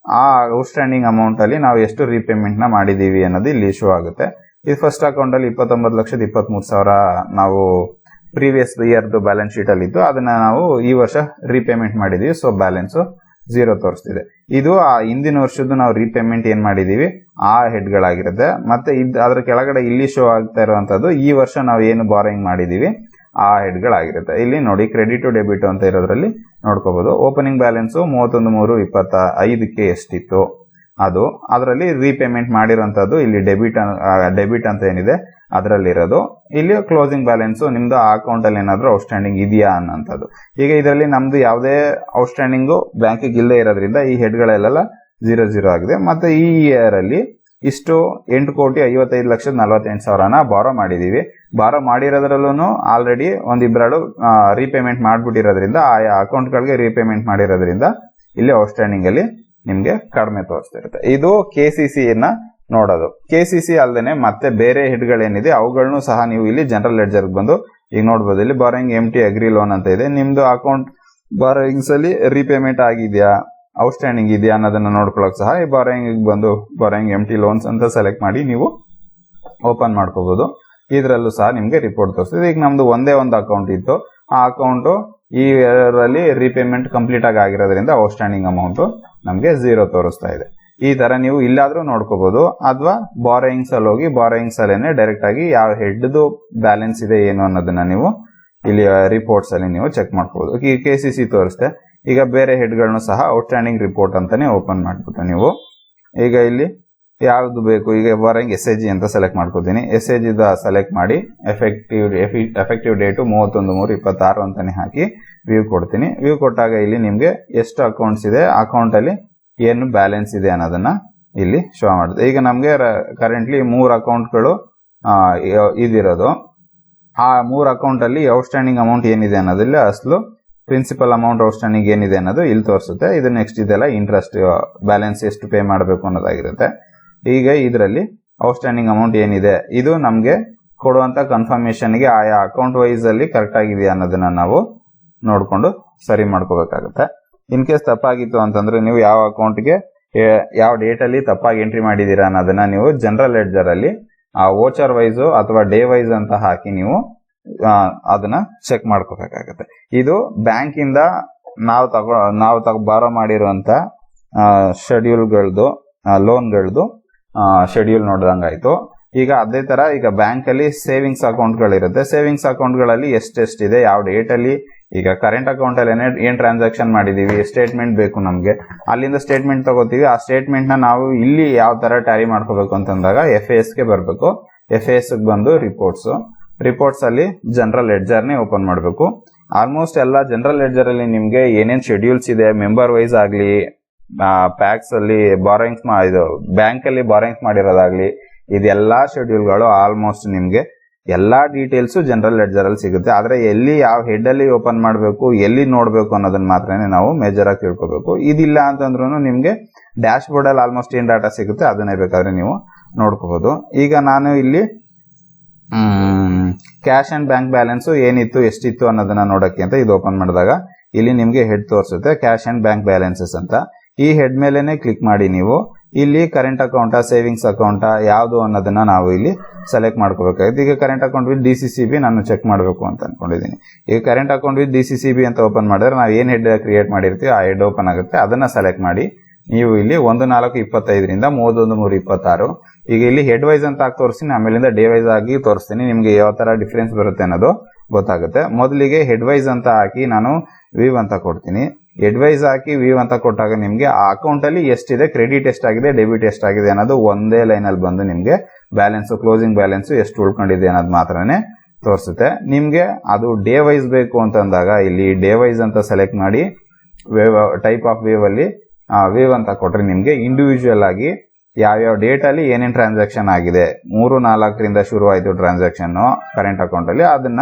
ಆ ಔಟ್ಸ್ಟ್ಯಾಂಡಿಂಗ್ ಅಮೌಂಟ್ ಅಲ್ಲಿ ನಾವು ಎಷ್ಟು ರೀಪೇಮೆಂಟ್ ನ ಮಾಡಿದೀವಿ ಅನ್ನೋದು ಇಲ್ಲಿ ಇಶ್ಯೂ ಆಗುತ್ತೆ. ಈ ಫಸ್ಟ್ ಅಕೌಂಟ್ ಅಲ್ಲಿ 29,23,000 ನಾವು ಪ್ರೀವಿಯಸ್ ಇಯರ್ದು ಬ್ಯಾಲೆನ್ಸ್ ಶೀಟ್ ಅಲ್ಲಿ ಇತ್ತು, ಅದನ್ನ ನಾವು ಈ ವರ್ಷ ರೀಪೇಮೆಂಟ್ ಮಾಡಿದೀವಿ. So balance 0 ತೋರಿಸ್ತಿದೆ. ಇದು ಆ ಹಿಂದಿನ ವರ್ಷದ್ದು ನಾವು ರೀಪೇಮೆಂಟ್ ಏನ್ ಮಾಡಿದೀವಿ ಆ ಹೆಡ್ ಗಳಾಗಿರುತ್ತೆ. ಮತ್ತೆ ಅದ್ರ ಕೆಳಗಡೆ ಇಲ್ಲಿ ಶೋ ಆಗ್ತಾ ಇರುವಂತದ್ದು ಈ ವರ್ಷ ನಾವು ಏನು ಬಾರೋಯಿಂಗ್ ಮಾಡಿದೀವಿ ಆ ಹೆಡ್ ಗಳಾಗಿರುತ್ತೆ. ಇಲ್ಲಿ ನೋಡಿ ಕ್ರೆಡಿಟ್ ಟು ಡೆಬಿಟ್ ಅಂತ ಇರೋದ್ರಲ್ಲಿ ನೋಡ್ಕೋಬಹುದು. ಓಪನಿಂಗ್ ಬ್ಯಾಲೆನ್ಸ್ 31/3/25 ಎಷ್ಟಿತ್ತು ಅದು, ಅದರಲ್ಲಿ ರೀಪೇಮೆಂಟ್ ಮಾಡಿರುವಂತದ್ದು ಇಲ್ಲಿ ಡೆಬಿಟ್ ಅಂತ ಏನಿದೆ ಅದರಲ್ಲಿರೋದು. ಇಲ್ಲಿ ಕ್ಲೋಸಿಂಗ್ ಬ್ಯಾಲೆನ್ಸ್ ನಿಮ್ದು ಆ ಅಕೌಂಟ್ ಅಲ್ಲಿ ಏನಾದ್ರು ಔಟ್ಸ್ಟ್ಯಾಂಡಿಂಗ್ ಇದೆಯಾ ಅನ್ನೋಂಥದ್ದು. ಈಗ ಇದರಲ್ಲಿ ನಮ್ದು ಯಾವುದೇ ಔಟ್ಸ್ಟ್ಯಾಂಡಿಂಗು ಬ್ಯಾಂಕಿಗೆ ಇಲ್ಲದೆ ಇರೋದ್ರಿಂದ ಈ ಹೆಡ್ ಗಳೆಲ್ಲ 0 ಆಗಿದೆ. ಮತ್ತೆ ಈ ಇಯರ್ ಅಲ್ಲಿ ಇಷ್ಟು 8,55,48,000 ಬಾರೋ ಮಾಡಿದೀವಿ. ಬಾರೋ ಮಾಡಿರೋದ್ರಲ್ಲೂ ಆಲ್ರೆಡಿ ಒಂದಿಬ್ಬರು ರೀಪೇಮೆಂಟ್ ಮಾಡ್ಬಿಟ್ಟಿರೋದ್ರಿಂದ ಆಯಾ ಅಕೌಂಟ್ ಗಳಿಗೆ ರೀಪೇಮೆಂಟ್ ಮಾಡಿರೋದ್ರಿಂದ ಇಲ್ಲಿ ಔಟ್ಸ್ಟ್ಯಾಂಡಿಂಗ್ ಅಲ್ಲಿ ನಿಮ್ಗೆ ಕಡಿಮೆ ತೋರಿಸ್ತಾ ಇರುತ್ತೆ. ಇದು KCC ನ ನೋಡೋದು. KCC ಅಲ್ಲದೆ ಮತ್ತೆ ಬೇರೆ ಹೆಡ್ ಗಳೇನಿದೆ ಅವುಗಳನ್ನು ಸಹ ನೀವು ಇಲ್ಲಿ ಜನರಲ್ ಲೆಡ್ಜರ್ ಬಂದು ಈಗ ನೋಡಬಹುದು. ಇಲ್ಲಿ ಬಾರೋಯಿಂಗ್ MT ಅಗ್ರಿ ಲೋನ್ ಅಂತ ಇದೆ. ನಿಮ್ದು ಅಕೌಂಟ್ ಬಾರೋಯಿಂಗ್ಸ್ ಅಲ್ಲಿ ರೀಪೇಮೆಂಟ್ ಆಗಿದೆಯಾ, ಔಟ್ಸ್ಟ್ಯಾಂಡಿಂಗ್ ಇದೆಯಾ ಅನ್ನೋದನ್ನ ನೋಡ್ಕೊಳ್ಳೋಕೆ ಸಹ ಈ ಬಾರೋಯಿಂಗ್ ಬಂದು ಬಾರೋಯಿಂಗ್ MT ಲೋನ್ಸ್ ಅಂತ ಸೆಲೆಕ್ಟ್ ಮಾಡಿ ನೀವು ಓಪನ್ ಮಾಡ್ಕೋಬಹುದು. ಇದರಲ್ಲೂ ಸಹ ನಿಮ್ಗೆ ರಿಪೋರ್ಟ್ ತೋರಿಸ್ತದೆ. ಈಗ ನಮ್ದು ಒಂದೇ ಒಂದು ಅಕೌಂಟ್ ಇತ್ತು, ಆ ಅಕೌಂಟ್ ಈ ಇಯರಲ್ಲಿ ರೀಪೇಮೆಂಟ್ ಕಂಪ್ಲೀಟ್ ಆಗಿರೋದ್ರಿಂದ ಔಟ್ಸ್ಟ್ಯಾಂಡಿಂಗ್ ಅಮೌಂಟ್ ನಮ್ಗೆ 0 ತೋರಿಸ್ತಾ ಇದೆ. ಈ ತರ ನೀವು ಇಲ್ಲಾದ್ರೂ ನೋಡ್ಕೋಬಹುದು, ಅಥವಾ ಬಾರೋಯಿಂಗ್ಸ್ ಅಲ್ಲಿ ಹೋಗಿ ಬಾರೋಯಿಂಗ್ಸ್ ಅಲ್ಲೇನೆ ಡೈರೆಕ್ಟ್ ಆಗಿ ಯಾವ ಹೆಡ್ದು ಬ್ಯಾಲೆನ್ಸ್ ಇದೆ ಏನು ಅನ್ನೋದನ್ನ ನೀವು ಇಲ್ಲಿ ರಿಪೋರ್ಟ್ಸ್ ಅಲ್ಲಿ ನೀವು ಚೆಕ್ ಮಾಡ್ಕೋಬಹುದು. ಈ KCC ತೋರಿಸ್ತೆ. ಈಗ ಬೇರೆ ಹೆಡ್ ಗಳನ್ನು ಸಹ ಔಟ್ಸ್ಟ್ಯಾಂಡಿಂಗ್ ರಿಪೋರ್ಟ್ ಅಂತಾನೆ ಓಪನ್ ಮಾಡ್ಬಿಟ್ಟು ನೀವು ಈಗ ಇಲ್ಲಿ ಯಾವ್ದು ಬೇಕು, ಈಗ ಬಾರೋಯಿಂಗ್ SAG ಅಂತ ಸೆಲೆಕ್ಟ್ ಮಾಡ್ಕೋತೀನಿ. SAG ಸೆಲೆಕ್ಟ್ ಮಾಡಿ ಎಫೆಕ್ಟಿವ್ ಡೇಟು 31/3/26 ಅಂತಾನೆ ಹಾಕಿ ವ್ಯೂ ಕೊಡ್ತೀನಿ. ವ್ಯೂ ಕೊಟ್ಟಾಗ ಇಲ್ಲಿ ನಿಮ್ಗೆ ಎಷ್ಟು ಅಕೌಂಟ್ಸ್ ಇದೆ, ಅಕೌಂಟ್ ಅಲ್ಲಿ ಏನು ಬ್ಯಾಲೆನ್ಸ್ ಇದೆ ಅನ್ನೋದನ್ನ ಇಲ್ಲಿ ಶೋ ಮಾಡುತ್ತೆ. ಈಗ ನಮ್ಗೆ ಕರೆಂಟ್ಲಿ 3 ಅಕೌಂಟ್ಗಳು ಇದಿರೋದು. ಆ 3 ಅಕೌಂಟ್ ಅಲ್ಲಿ ಔಟ್ಸ್ಟ್ಯಾಂಡಿಂಗ್ ಅಮೌಂಟ್ ಏನಿದೆ ಅನ್ನೋದಿಲ್ಲ, ಅಸಲು ಪ್ರಿನ್ಸಿಪಲ್ ಅಮೌಂಟ್ ಔಟ್ಸ್ಟ್ಯಾಂಡಿಂಗ್ ಏನಿದೆ ಅನ್ನೋದು ಇಲ್ಲಿ ತೋರಿಸುತ್ತೆ. ಇದು ನೆಕ್ಸ್ಟ್ ಇದೆಲ್ಲ ಇಂಟ್ರೆಸ್ಟ್ ಬ್ಯಾಲೆನ್ಸ್ ಎಷ್ಟು ಪೇ ಮಾಡಬೇಕು ಅನ್ನೋದಾಗಿರುತ್ತೆ. ಈಗ ಇದರಲ್ಲಿ ಔಟ್ಸ್ಟ್ಯಾಂಡಿಂಗ್ ಅಮೌಂಟ್ ಏನಿದೆ ಇದು ನಮ್ಗೆ ಕೊಡುವಂತ ಕನ್ಫರ್ಮೇಶನ್ ಗೆ ಆಯಾ ಅಕೌಂಟ್ ವೈಸ್ ಅಲ್ಲಿ ಕರೆಕ್ಟ್ ಆಗಿದೆಯಾ ಅನ್ನೋದನ್ನ ನಾವು ನೋಡ್ಕೊಂಡು ಸರಿ ಮಾಡ್ಕೋಬೇಕಾಗುತ್ತೆ. ಇನ್ ಕೇಸ್ ತಪ್ಪಾಗಿತ್ತು ಅಂತಂದ್ರೆ ನೀವು ಯಾವ ಅಕೌಂಟ್ಗೆ ಯಾವ ಡೇಟ್ ಅಲ್ಲಿ ತಪ್ಪಾಗಿ ಎಂಟ್ರಿ ಮಾಡಿದೀರಾ ಅನ್ನೋದನ್ನ ನೀವು ಜನರಲ್ ಲೆಡ್ಜರ್ ಅಲ್ಲಿ ವೋಚರ್ ವೈಸ್ ಅಥವಾ ಡೇ ವೈಸ್ ಅಂತ ಹಾಕಿ ನೀವು ಅದನ್ನ ಚೆಕ್ ಮಾಡ್ಕೋಬೇಕಾಗುತ್ತೆ. ಇದು ಬ್ಯಾಂಕ್ ಇಂದ ನಾವು ಬಾರೋ ಮಾಡಿರುವಂತ ಶೆಡ್ಯೂಲ್ಗಳದ್ದು ಲೋನ್ಗಳದ್ದು ಶೆಡ್ಯೂಲ್ ನೋಡ್ದಂಗಾಯ್ತು. ಈಗ ಅದೇ ತರ ಈಗ ಬ್ಯಾಂಕ್ ಅಲ್ಲಿ ಸೇವಿಂಗ್ಸ್ ಅಕೌಂಟ್ಗಳಿರುತ್ತೆ. ಸೇವಿಂಗ್ಸ್ ಅಕೌಂಟ್ಗಳಲ್ಲಿ ಎಷ್ಟೆಷ್ಟಿದೆ, ಯಾವ ಡೇಟ್ ಅಲ್ಲಿ, ಈಗ ಕರೆಂಟ್ ಅಕೌಂಟ್ ಅಲ್ಲಿ ಏನ್ ಟ್ರಾನ್ಸಾಕ್ಷನ್ ಮಾಡಿದೀವಿ, ಸ್ಟೇಟ್ಮೆಂಟ್ ಬೇಕು ನಮ್ಗೆ, ಅಲ್ಲಿಂದ ಸ್ಟೇಟ್ಮೆಂಟ್ ತಗೋತೀವಿ. ಆ ಸ್ಟೇಟ್ಮೆಂಟ್ ನ ನಾವು ಇಲ್ಲಿ ಯಾವ ತರ ಟ್ಯಾಲಿ ಮಾಡ್ಕೋಬೇಕು ಅಂತಂದಾಗ FAS ಗೆ ಬರ್ಬೇಕು. FAS ಬಂದು ರಿಪೋರ್ಟ್ಸ್ ಅಲ್ಲಿ ಜನರಲ್ ಲೆಡ್ಜರ್ ನೇ ಓಪನ್ ಮಾಡಬೇಕು. ಆಲ್ಮೋಸ್ಟ್ ಎಲ್ಲ ಜನರಲ್ ಲೆಡ್ಜರ್ ಅಲ್ಲಿ ನಿಮ್ಗೆ ಏನೇನ್ ಶೆಡ್ಯೂಲ್ಸ್ ಇದೆ, ಮೆಂಬರ್ ವೈಸ್ ಆಗ್ಲಿ, ಪ್ಯಾಕ್ಸ್ ಅಲ್ಲಿ ಬಾರೋಯಿಂಗ್ಸ್ ಇದು ಬ್ಯಾಂಕ್ ಅಲ್ಲಿ ಬಾರೋಯಿಂಗ್ಸ್ ಮಾಡಿರೋದಾಗ್ಲಿ, ಇದೆಲ್ಲಾ ಶೆಡ್ಯೂಲ್ಗಳು ಆಲ್ಮೋಸ್ಟ್ ನಿಮ್ಗೆ ಎಲ್ಲಾ ಡೀಟೇಲ್ಸ್ ಜನರಲ್ ಲೆಡ್ಜರ್ ಅಲ್ಲಿ ಸಿಗುತ್ತೆ. ಆದ್ರೆ ಎಲ್ಲಿ ಯಾವ ಹೆಡ್ ಅಲ್ಲಿ ಓಪನ್ ಮಾಡಬೇಕು, ಎಲ್ಲಿ ನೋಡ್ಬೇಕು ಅನ್ನೋದನ್ನ ಮಾತ್ರನೇ ನಾವು ಮೇಜರ್ ಆಗಿ ತಿಳ್ಕೋಬೇಕು. ಇದಿಲ್ಲ ಅಂತಂದ್ರೂ ನಿಮ್ಗೆ ಡ್ಯಾಶ್ ಬೋರ್ಡ್ ಅಲ್ಲಿ ಆಲ್ಮೋಸ್ಟ್ ಏನ್ ಡಾಟಾ ಸಿಗುತ್ತೆ ಅದನ್ನೇ ಬೇಕಾದ್ರೆ ನೀವು ನೋಡ್ಕೋಬಹುದು. ಈಗ ನಾನು ಇಲ್ಲಿ ಕ್ಯಾಶ್ ಅಂಡ್ ಬ್ಯಾಂಕ್ ಬ್ಯಾಲೆನ್ಸ್ ಏನಿತ್ತು, ಎಷ್ಟಿತ್ತು ಅನ್ನೋದನ್ನ ನೋಡಕ್ಕೆ ಅಂತ ಇದು ಓಪನ್ ಮಾಡಿದಾಗ ಇಲ್ಲಿ ನಿಮ್ಗೆ ಹೆಡ್ ತೋರಿಸುತ್ತೆ, ಕ್ಯಾಶ್ ಅಂಡ್ ಬ್ಯಾಂಕ್ ಬ್ಯಾಲೆನ್ಸಸ್ ಅಂತ. ಈ ಹೆಡ್ ಮೇಲೆನೆ ಕ್ಲಿಕ್ ಮಾಡಿ ನೀವು ಇಲ್ಲಿ ಕರೆಂಟ್ ಅಕೌಂಟಾ ಸೇವಿಂಗ್ಸ್ ಅಕೌಂಟಾ ಯಾವುದು ಅನ್ನೋದನ್ನ ನಾವು ಇಲ್ಲಿ ಸೆಲೆಕ್ಟ್ ಮಾಡ್ಕೋಬೇಕಾಗುತ್ತೆ. ಈಗ ಕರೆಂಟ್ ಅಕೌಂಟ್ ವಿತ್ DCCB ನಾನು ಚೆಕ್ ಮಾಡಬೇಕು ಅಂತ ಅನ್ಕೊಂಡಿದ್ದೀನಿ. ಈಗ ಕರೆಂಟ್ ಅಕೌಂಟ್ ವಿತ್ DCCB ಅಂತ ಓಪನ್ ಮಾಡಿದ್ರೆ ನಾವು ಏನ್ ಹೆಡ್ ಕ್ರಿಯೇಟ್ ಮಾಡಿರ್ತೀವಿ ಆ ಹೆಡ್ ಓಪನ್ ಆಗುತ್ತೆ. ಅದನ್ನ ಸೆಲೆಕ್ಟ್ ಮಾಡಿ ನೀವು ಇಲ್ಲಿ 1/4/25 31/3/26 ಈಗ ಇಲ್ಲಿ ಹೆಡ್ ವೈಸ್ ಅಂತ ಹಾಕಿ ತೋರಿಸ್ತೀನಿ, ಆಮೇಲಿಂದ ಡೇ ವೈಸ್ ಆಗಿ ತೋರಿಸ್ತೀನಿ. ನಿಮ್ಗೆ ಯಾವ ತರ ಡಿಫ್ರೆನ್ಸ್ ಬರುತ್ತೆ ಅನ್ನೋದು ಗೊತ್ತಾಗುತ್ತೆ. ಮೊದಲಿಗೆ ಹೆಡ್ ವೈಸ್ ಅಂತ ಹಾಕಿ ನಾನು ವಿವ್ ಅಂತ ಕೊಡ್ತೀನಿ. ಹೆಡ್ ವೈಸ್ ಹಾಕಿ ವಿವ್ ಅಂತ ಕೊಟ್ಟಾಗ ನಿಮ್ಗೆ ಆ ಅಕೌಂಟ್ ಅಲ್ಲಿ ಎಷ್ಟಿದೆ, ಕ್ರೆಡಿಟ್ ಎಷ್ಟಾಗಿದೆ, ಡೆಬಿಟ್ ಎಷ್ಟಾಗಿದೆ ಅನ್ನೋದು ಒಂದೇ ಲೈನ್ ಅಲ್ಲಿ ಬಂದು ನಿಮ್ಗೆ ಬ್ಯಾಲೆನ್ಸ್, ಕ್ಲೋಸಿಂಗ್ ಬ್ಯಾಲೆನ್ಸ್ ಎಷ್ಟು ಉಳ್ಕೊಂಡಿದೆ ಅನ್ನೋದು ಮಾತ್ರನೇ ತೋರಿಸುತ್ತೆ. ನಿಮ್ಗೆ ಅದು ಡೇ ವೈಸ್ ಬೇಕು ಅಂತಂದಾಗ ಇಲ್ಲಿ ಡೇ ವೈಸ್ ಅಂತ ಸೆಲೆಕ್ಟ್ ಮಾಡಿ ವೇವ್ ಟೈಪ್ ಆಫ್ ವೇವ್ ಅಲ್ಲಿ ವೇವ್ ಅಂತ ಕೊಟ್ರೆ ನಿಮ್ಗೆ ಇಂಡಿವಿಜುವಲ್ ಆಗಿ ಯಾವ್ಯಾವ ಡೇಟ್ ಅಲ್ಲಿ ಏನೇನ್ ಟ್ರಾನ್ಸಾಕ್ಷನ್ ಆಗಿದೆ, 3-4 ಶುರು ಆಯ್ತು ಟ್ರಾನ್ಸಾಕ್ಷನ್ ಕರೆಂಟ್ ಅಕೌಂಟ್ ಅಲ್ಲಿ, ಅದನ್ನ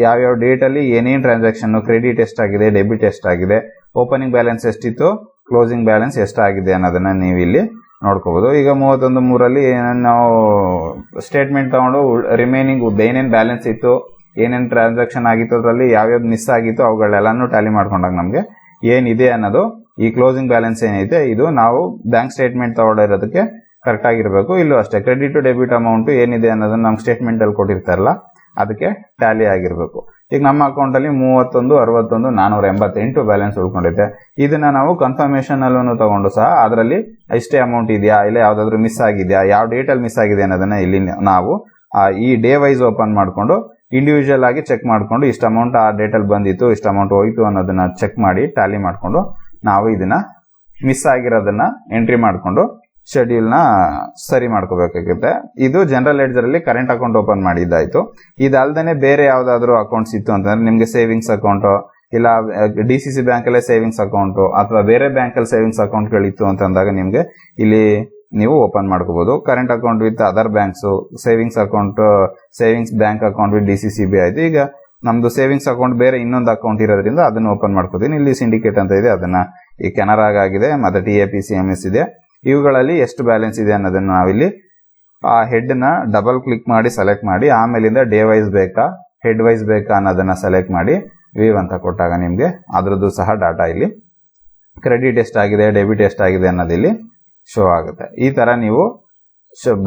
ಯಾವ್ಯಾವ ಡೇಟ್ ಅಲ್ಲಿ ಏನೇನ್ ಟ್ರಾನ್ಸಾಕ್ಷನ್, ಕ್ರೆಡಿಟ್ ಎಷ್ಟಾಗಿದೆ, ಡೆಬಿಟ್ ಎಷ್ಟಾಗಿದೆ, ಓಪನಿಂಗ್ ಬ್ಯಾಲೆನ್ಸ್ ಎಷ್ಟಿತ್ತು, ಕ್ಲೋಸಿಂಗ್ ಬ್ಯಾಲೆನ್ಸ್ ಎಷ್ಟಾಗಿದೆ ಅನ್ನೋದನ್ನ ನೀವು ಇಲ್ಲಿ ನೋಡ್ಕೋಬಹುದು. ಈಗ 31/3 ನಾವು ಸ್ಟೇಟ್ಮೆಂಟ್ ತಗೊಂಡು ರಿಮೈನಿಂಗ್ ಏನೇನ್ ಬ್ಯಾಲೆನ್ಸ್ ಇತ್ತು, ಏನೇನ್ ಟ್ರಾನ್ಸಾಕ್ಷನ್ ಆಗಿತ್ತು, ಅದರಲ್ಲಿ ಯಾವ್ಯಾವ್ದು ಮಿಸ್ ಆಗಿತ್ತು ಅವುಗಳೆಲ್ಲಾನು ಟ್ಯಾಲಿ ಮಾಡ್ಕೊಂಡಾಗ ನಮ್ಗೆ ಏನಿದೆ ಅನ್ನೋದು, ಈ ಕ್ಲೋಸಿಂಗ್ ಬ್ಯಾಲೆನ್ಸ್ ಏನೈತೆ ಇದು ನಾವು ಬ್ಯಾಂಕ್ ಸ್ಟೇಟ್ಮೆಂಟ್ ತಗೊಂಡಿರೋದಕ್ಕೆ ಕರೆಕ್ಟ್ ಆಗಿರ್ಬೇಕು. ಇಲ್ಲೂ ಅಷ್ಟೇ ಕ್ರೆಡಿಟ್ ಟು ಡೆಬಿಟ್ ಅಮೌಂಟ್ ಏನಿದೆ ಅನ್ನೋದನ್ನ ನಮ್ ಸ್ಟೇಟ್ಮೆಂಟ್ ಅಲ್ಲಿ ಕೊಟ್ಟಿರ್ತಾರಲ್ಲ ಅದಕ್ಕೆ ಟ್ಯಾಲಿ ಆಗಿರ್ಬೇಕು. ಈಗ ನಮ್ಮ ಅಕೌಂಟ್ ಅಲ್ಲಿ 31,61,488 ಬ್ಯಾಲೆನ್ಸ್ ಉಳ್ಕೊಂಡಿದೆ. ಇದನ್ನ ನಾವು ಕನ್ಫರ್ಮೇಶನ್ ಅಲ್ಲೂ ತಗೊಂಡು ಸಹ ಅದರಲ್ಲಿ ಇಷ್ಟೇ ಅಮೌಂಟ್ ಇದೆಯಾ, ಇಲ್ಲ ಯಾವ್ದಾದ್ರು ಮಿಸ್ ಆಗಿದೆಯಾ, ಯಾವ ಡೇಟ್ ಅಲ್ಲಿ ಮಿಸ್ ಆಗಿದೆ ಅನ್ನೋದನ್ನ ಇಲ್ಲಿ ನಾವು ಈ ಡೇ ವೈಸ್ ಓಪನ್ ಮಾಡ್ಕೊಂಡು ಇಂಡಿವಿಜುವಲ್ ಆಗಿ ಚೆಕ್ ಮಾಡ್ಕೊಂಡು ಇಷ್ಟ ಅಮೌಂಟ್ ಆ ಡೇಟ್ ಅಲ್ಲಿ ಬಂದಿತ್ತು, ಇಷ್ಟ ಅಮೌಂಟ್ ಹೋಯ್ತು ಅನ್ನೋದನ್ನ ಚೆಕ್ ಮಾಡಿ ಟ್ಯಾಲಿ ಮಾಡ್ಕೊಂಡು ನಾವು ಇದನ್ನ ಮಿಸ್ ಆಗಿರೋದನ್ನ ಎಂಟ್ರಿ ಮಾಡ್ಕೊಂಡು ಶೆಡ್ಯೂಲ್ ನ ಸರಿ ಮಾಡ್ಕೋಬೇಕಾಗುತ್ತೆ. ಇದು ಜನರಲ್ ಲೆಡ್ಜರ್ ಅಲ್ಲಿ ಕರೆಂಟ್ ಅಕೌಂಟ್ ಓಪನ್ ಮಾಡಿದ್ದಾಯ್ತು. ಇದಲ್ದೇನೆ ಬೇರೆ ಯಾವ್ದಾದ್ರು ಅಕೌಂಟ್ಸ್ ಇತ್ತು ಅಂತಂದ್ರೆ ನಿಮ್ಗೆ ಸೇವಿಂಗ್ಸ್ ಅಕೌಂಟ್, ಇಲ್ಲ DCC ಬ್ಯಾಂಕ್ ಅಲ್ಲೇ ಸೇವಿಂಗ್ಸ್ ಅಕೌಂಟ್, ಅಥವಾ ಬೇರೆ ಬ್ಯಾಂಕ್ ಅಲ್ಲಿ ಸೇವಿಂಗ್ಸ್ ಅಕೌಂಟ್ ಗಳಿತ್ತು ಅಂತಂದಾಗ ನಿಮ್ಗೆ ಇಲ್ಲಿ ನೀವು ಓಪನ್ ಮಾಡ್ಕೋಬಹುದು. Current account with other banks, savings account, savings bank account with DCCB ಆಯ್ತು. ಈಗ ನಮ್ದು ಸೇವಿಂಗ್ಸ್ ಅಕೌಂಟ್ ಬೇರೆ ಇನ್ನೊಂದು ಅಕೌಂಟ್ ಇರೋದ್ರಿಂದ ಅದನ್ನ ಓಪನ್ ಮಾಡ್ಕೋತೀನಿ. ಇಲ್ಲಿ ಸಿಂಡಿಕೇಟ್ ಅಂತ ಇದೆ, ಅದನ್ನ ಈ ಕೆನರಾಗಿದೆ, ಮತ್ತೆ TAPCMS ಇದೆ. ಇವುಗಳಲ್ಲಿ ಎಷ್ಟು ಬ್ಯಾಲೆನ್ಸ್ ಇದೆ ಅನ್ನೋದನ್ನ ನಾವಿಲ್ಲಿ ಆ ಹೆಡ್ ನ ಡಬಲ್ ಕ್ಲಿಕ್ ಮಾಡಿ ಸೆಲೆಕ್ಟ್ ಮಾಡಿ ಆಮೇಲಿಂದ ಡೇ ವೈಸ್ ಬೇಕಾ ಹೆಡ್ ವೈಸ್ ಬೇಕಾ ಅನ್ನೋದನ್ನ ಸೆಲೆಕ್ಟ್ ಮಾಡಿ ವೀವ್ ಅಂತ ಕೊಟ್ಟಾಗ ನಿಮ್ಗೆ ಅದ್ರದ್ದು ಸಹ ಡಾಟಾ ಇಲ್ಲಿ ಕ್ರೆಡಿಟ್ ಎಷ್ಟಾಗಿದೆ, ಡೆಬಿಟ್ ಎಷ್ಟಾಗಿದೆ ಅನ್ನೋದು ಇಲ್ಲಿ ಶೋ ಆಗುತ್ತೆ. ಈ ತರ ನೀವು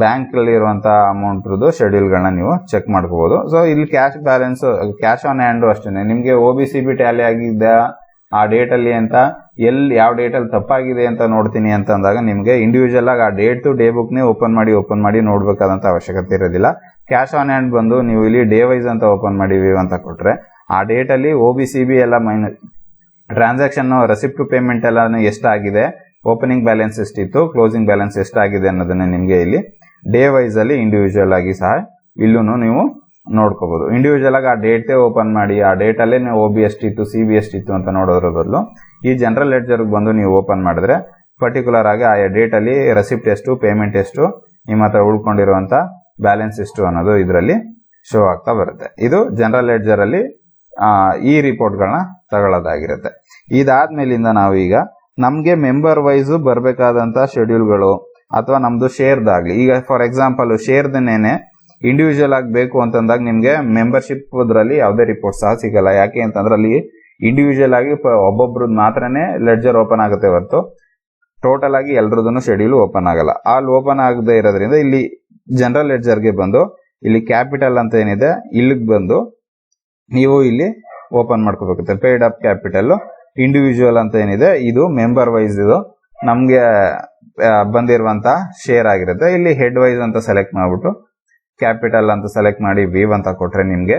ಬ್ಯಾಂಕ್ ಅಲ್ಲಿ ಇರುವಂತಹ ಅಮೌಂಟ್ ಶೆಡ್ಯೂಲ್ ಗಳನ್ನ ನೀವು ಚೆಕ್ ಮಾಡ್ಕೋಬಹುದು. ಸೊ ಇಲ್ಲಿ cash balance, cash on hand ಅಷ್ಟೇನೆ ನಿಮ್ಗೆ OBCB ಟ್ಯಾಲಿ ಆಗಿದೆ ಆ ಡೇಟ್ ಅಲ್ಲಿ ಅಂತ ಎಲ್ಲಿ ಯಾವ ಡೇಟ್ ಅಲ್ಲಿ ತಪ್ಪಾಗಿದೆ ಅಂತ ನೋಡ್ತೀನಿ ಅಂತ ಅಂದಾಗ ನಿಮ್ಗೆ ಇಂಡಿವಿಜುವಲ್ ಆಗಿ ಆ ಡೇಟ್ ಡೇ ಬುಕ್ ನೇ ಓಪನ್ ಮಾಡಿ ನೋಡ್ಬೇಕಾದಂತ ಅವಶ್ಯಕತೆ ಇರೋದಿಲ್ಲ. ಕ್ಯಾಶ್ ಆನ್ ಹ್ಯಾಂಡ್ ಬಂದು ನೀವು ಇಲ್ಲಿ ಡೇ ವೈಸ್ ಅಂತ ಓಪನ್ ಮಾಡಿ ವೀವ್ ಅಂತ ಕೊಟ್ರೆ ಆ ಡೇಟ್ ಅಲ್ಲಿ OBCB ಎಲ್ಲ ಟ್ರಾನ್ಸಾಕ್ಷನ್ ರೆಸಿಪ್ಟ್ ಟು ಪೇಮೆಂಟ್ ಎಲ್ಲ ಎಷ್ಟಾಗಿದೆ, ಓಪನಿಂಗ್ ಬ್ಯಾಲೆನ್ಸ್ ಎಷ್ಟಿತ್ತು, ಕ್ಲೋಸಿಂಗ್ ಬ್ಯಾಲೆನ್ಸ್ ಎಷ್ಟಾಗಿದೆ ಅನ್ನೋದನ್ನ ನಿಮ್ಗೆ ಇಲ್ಲಿ ಡೇ ವೈಸ್ ಅಲ್ಲಿ ಇಂಡಿವಿಜುವಲ್ ಆಗಿ ಸಹ ಇಲ್ಲೂ ನೀವು ನೋಡ್ಕೋಬಹುದು. ಇಂಡಿವಿಜುವಲ್ ಆಗಿ ಆ ಡೇಟ್ ಓಪನ್ ಮಾಡಿ ಆ ಡೇಟ್ ಅಲ್ಲೇ ನೀವು OB ಎಷ್ಟಿತ್ತು, CB ಎಷ್ಟಿತ್ತು ಅಂತ ನೋಡೋದ್ರ ಬದಲು ಈ ಜನರಲ್ ಲೆಡ್ಜರ್ ಬಂದು ನೀವು ಓಪನ್ ಮಾಡಿದ್ರೆ ಪರ್ಟಿಕ್ಯುಲರ್ ಆಗಿ ಆ ಡೇಟ್ ಅಲ್ಲಿ ರೆಸಿಪ್ಟ್ ಎಷ್ಟು, ಪೇಮೆಂಟ್ ಎಷ್ಟು, ನಿಮ್ಮ ಹತ್ರ ಉಳ್ಕೊಂಡಿರುವಂತ ಬ್ಯಾಲೆನ್ಸ್ ಎಷ್ಟು ಅನ್ನೋದು ಇದರಲ್ಲಿ ಶೋ ಆಗ್ತಾ ಬರುತ್ತೆ. ಇದು ಜನರಲ್ ಲೆಡ್ಜರ್ ಅಲ್ಲಿ ಈ ರಿಪೋರ್ಟ್ ಗಳನ್ನ ತಗೊಳ್ಳೋದಾಗಿರುತ್ತೆ. ಇದಾದ್ಮೇಲಿಂದ ನಾವು ಈಗ ನಮ್ಗೆ ಮೆಂಬರ್ ವೈಸ್ ಬರಬೇಕಾದಂತ ಶೆಡ್ಯೂಲ್ಗಳು ಅಥವಾ ನಮ್ದು ಶೇರ್ದಾಗ್ಲಿ, ಈಗ ಫಾರ್ ಎಕ್ಸಾಂಪಲ್ ಶೇರ್ದನ್ನೇನೆ ಇಂಡಿವಿಜುವಲ್ ಆಗಿ ಬೇಕು ಅಂತಂದಾಗ ನಿಮ್ಗೆ ಮೆಂಬರ್ಶಿಪ್ ಅದ್ರಲ್ಲಿ ಯಾವುದೇ ರಿಪೋರ್ಟ್ ಸಹ ಸಿಗಲ್ಲ. ಯಾಕೆ ಅಂತಂದ್ರೆ ಅಲ್ಲಿ ಇಂಡಿವಿಜುವಲ್ ಆಗಿ ಒಬ್ಬೊಬ್ರದ್ ಮಾತ್ರನೇ ಲೆಡ್ಜರ್ ಓಪನ್ ಆಗುತ್ತೆ ಹೊರತು ಟೋಟಲ್ ಆಗಿ ಎಲ್ರದನ್ನು ಶೆಡ್ಯೂಲ್ ಓಪನ್ ಆಗಲ್ಲ. ಅಲ್ಲಿ ಓಪನ್ ಆಗದೆ ಇರೋದ್ರಿಂದ ಇಲ್ಲಿ ಜನರಲ್ ಲೆಡ್ಜರ್ಗೆ ಬಂದು ಇಲ್ಲಿ ಕ್ಯಾಪಿಟಲ್ ಅಂತ ಏನಿದೆ ಇಲ್ಲಿಗೆ ಬಂದು ನೀವು ಇಲ್ಲಿ ಓಪನ್ ಮಾಡ್ಕೋಬೇಕಾಗುತ್ತೆ. ಪೇಯ್ಡ್ ಅಪ್ ಕ್ಯಾಪಿಟಲ್ ಇಂಡಿವಿಜುವಲ್ ಅಂತ ಏನಿದೆ ಇದು ಮೆಂಬರ್ ವೈಸ್ ಇದು ನಮ್ಗೆ ಬಂದಿರುವಂತ ಶೇರ್ ಆಗಿರುತ್ತೆ. ಇಲ್ಲಿ ಹೆಡ್ ವೈಸ್ ಅಂತ ಸೆಲೆಕ್ಟ್ ಮಾಡ್ಬಿಟ್ಟು ಕ್ಯಾಪಿಟಲ್ ಅಂತ ಸೆಲೆಕ್ಟ್ ಮಾಡಿ ವೀವ್ ಅಂತ ಕೊಟ್ರೆ ನಿಮ್ಗೆ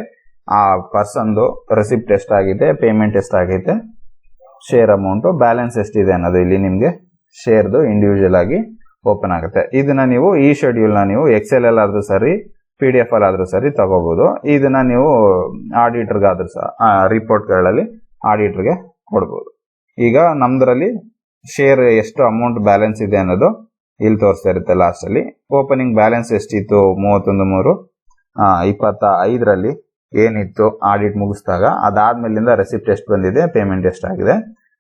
ಆ ಪರ್ಸನ್ದು ರೆಸಿಪ್ಟ್ ಎಷ್ಟಾಗಿದೆ, ಪೇಮೆಂಟ್ ಎಷ್ಟಾಗೈತೆ, ಶೇರ್ ಅಮೌಂಟ್, ಬ್ಯಾಲೆನ್ಸ್ ಎಷ್ಟಿದೆ ಅನ್ನೋದು ಇಲ್ಲಿ ನಿಮ್ಗೆ ಶೇರ್ದು ಇಂಡಿವಿಜುವಲ್ ಆಗಿ ಓಪನ್ ಆಗುತ್ತೆ. ಇದನ್ನ ನೀವು ಈ ಶೆಡ್ಯೂಲ್ ನ ನೀವು ಎಕ್ಸೆಲ್ ಅಲ್ಲಿ ಆದ್ರೂ ಸರಿ, PDF ಅಲ್ಲಿ ಆದ್ರೂ ಸರಿ ತಗೋಬಹುದು. ಇದನ್ನ ನೀವು ಆಡಿಟರ್ಗಾದ್ರೂ ಸಹ ರಿಪೋರ್ಟ್ ಗಳಲ್ಲಿ ಆಡಿಟರ್ಗೆ ಕೊಡ್ಬೋದು. ಈಗ ನಮ್ದ್ರಲ್ಲಿ ಶೇರ್ ಎಷ್ಟು ಅಮೌಂಟ್ ಬ್ಯಾಲೆನ್ಸ್ ಇದೆ ಅನ್ನೋದು ಇಲ್ಲಿ ತೋರಿಸ್ತಾ ಇರುತ್ತೆ. ಲಾಸ್ಟ್ ಅಲ್ಲಿ ಓಪನಿಂಗ್ ಬ್ಯಾಲೆನ್ಸ್ ಎಷ್ಟಿತ್ತು 31/3/25 ಏನಿತ್ತು ಆಡಿಟ್ ಮುಗಿಸಿದಾಗ, ಅದಾದ್ಮೇಲಿಂದ ರೆಸಿಪ್ಟ್ ಎಷ್ಟು ಬಂದಿದೆ, ಪೇಮೆಂಟ್ ಎಷ್ಟಾಗಿದೆ,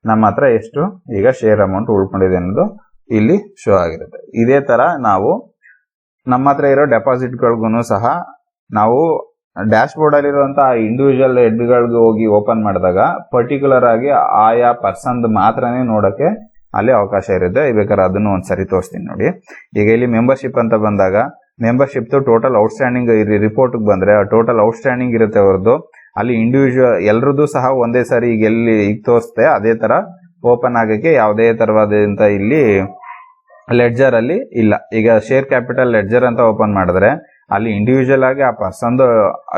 ನಮ್ಮ ಹತ್ರ ಎಷ್ಟು ಈಗ ಶೇರ್ ಅಮೌಂಟ್ ಉಳ್ಕೊಂಡಿದೆ ಅನ್ನೋದು ಇಲ್ಲಿ ಶೋ ಆಗಿರುತ್ತೆ. ಇದೇ ತರ ನಾವು ನಮ್ಮ ಹತ್ರ ಇರೋ ಡೆಪಾಸಿಟ್ಗಳಿಗೂ ಸಹ ನಾವು ಡ್ಯಾಶ್ ಬೋರ್ಡ್ ಅಲ್ಲಿರುವಂತಹ ಇಂಡಿವಿಜುವಲ್ ಹೆಡ್ಗಳಿಗೆ ಹೋಗಿ ಓಪನ್ ಮಾಡಿದಾಗ ಪರ್ಟಿಕ್ಯುಲರ್ ಆಗಿ ಆಯಾ ಪರ್ಸನ್ ಮಾತ್ರನೇ ನೋಡಕ್ಕೆ ಅಲ್ಲಿ ಅವಕಾಶ ಇರುತ್ತೆ. ಬೇಕಾದ್ರೆ ಅದನ್ನು ಒಂದ್ಸರಿ ತೋರಿಸ್ತೀನಿ ನೋಡಿ. ಈಗ ಇಲ್ಲಿ ಮೆಂಬರ್ಶಿಪ್ ಅಂತ ಬಂದಾಗ ಮೆಂಬರ್ಶಿಪ್ ಟೋಟಲ್ ಔಟ್ಸ್ಟ್ಯಾಂಡಿಂಗ್ ರಿಪೋರ್ಟ್ ಬಂದ್ರೆ ಟೋಟಲ್ ಔಟ್ಸ್ಟ್ಯಾಂಡಿಂಗ್ ಇರುತ್ತೆ ಹೊರದು ಅಲ್ಲಿ ಇಂಡಿವಿಜುವಲ್ ಎಲ್ರದ್ದು ಸಹ ಒಂದೇ ಸಾರಿ ಈಗ ಎಲ್ಲಿ ಈಗ ತೋರಿಸ್ತೆ ಅದೇ ತರ ಓಪನ್ ಆಗಕ್ಕೆ ಯಾವುದೇ ತರವಾದಂತ ಇಲ್ಲಿ ಲೆಡ್ಜರ್ ಅಲ್ಲಿ ಇಲ್ಲ. ಈಗ ಶೇರ್ ಕ್ಯಾಪಿಟಲ್ ಲೆಡ್ಜರ್ ಅಂತ ಓಪನ್ ಮಾಡಿದ್ರೆ ಅಲ್ಲಿ ಇಂಡಿವಿಜುವಲ್ ಆಗಿ ಆ ಪರ್ಸನ್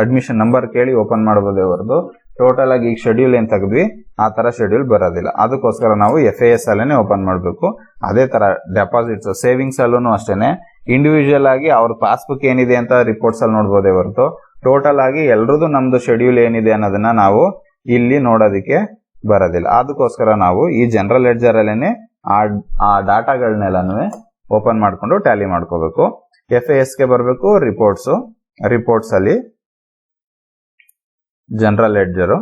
ಅಡ್ಮಿಷನ್ ನಂಬರ್ ಕೇಳಿ ಓಪನ್ ಮಾಡಬಹುದೇ ಹೊರದು ಟೋಟಲ್ ಆಗಿ ಈಗ ಶೆಡ್ಯೂಲ್ ಏನ್ ತೆಗೆದ್ವಿ ಆ ತರ ಶೆಡ್ಯೂಲ್ ಬರೋದಿಲ್ಲ. ಅದಕ್ಕೋಸ್ಕರ ನಾವು FAS ಅಲ್ಲೇನೆ ಓಪನ್ ಮಾಡಬೇಕು. ಅದೇ ತರ ಡೆಪಾಸಿಟ್ಸ್ ಸೇವಿಂಗ್ಸ್ ಅಲ್ಲೂ ಅಷ್ಟೇನೆ ಇಂಡಿವಿಜುವಲ್ ಆಗಿ ಅವ್ರ ಪಾಸ್ಬುಕ್ ಏನಿದೆ ಅಂತ ರಿಪೋರ್ಟ್ಸ್ ಅಲ್ಲಿ ನೋಡಬಹುದೇ ಹೊರತು ಟೋಟಲ್ ಆಗಿ ಎಲ್ರದ್ದು ನಮ್ದು ಶೆಡ್ಯೂಲ್ ಏನಿದೆ ಅನ್ನೋದನ್ನ ನಾವು ಇಲ್ಲಿ ನೋಡೋದಕ್ಕೆ ಬರೋದಿಲ್ಲ. ಅದಕ್ಕೋಸ್ಕರ ನಾವು ಈ ಜನರಲ್ ಲೆಡ್ಜರ್ ಅಲ್ಲೇನೆ ಆ ಡಾಟಾಗಳನ್ನೆಲ್ಲನೂ ಓಪನ್ ಮಾಡ್ಕೊಂಡು ಟ್ಯಾಲಿ ಮಾಡ್ಕೋಬೇಕು. FAS ಗೆ ಬರಬೇಕು. ರಿಪೋರ್ಟ್ಸ್ ಅಲ್ಲಿ ಜನರಲ್ ಲೆಡ್ಜರ್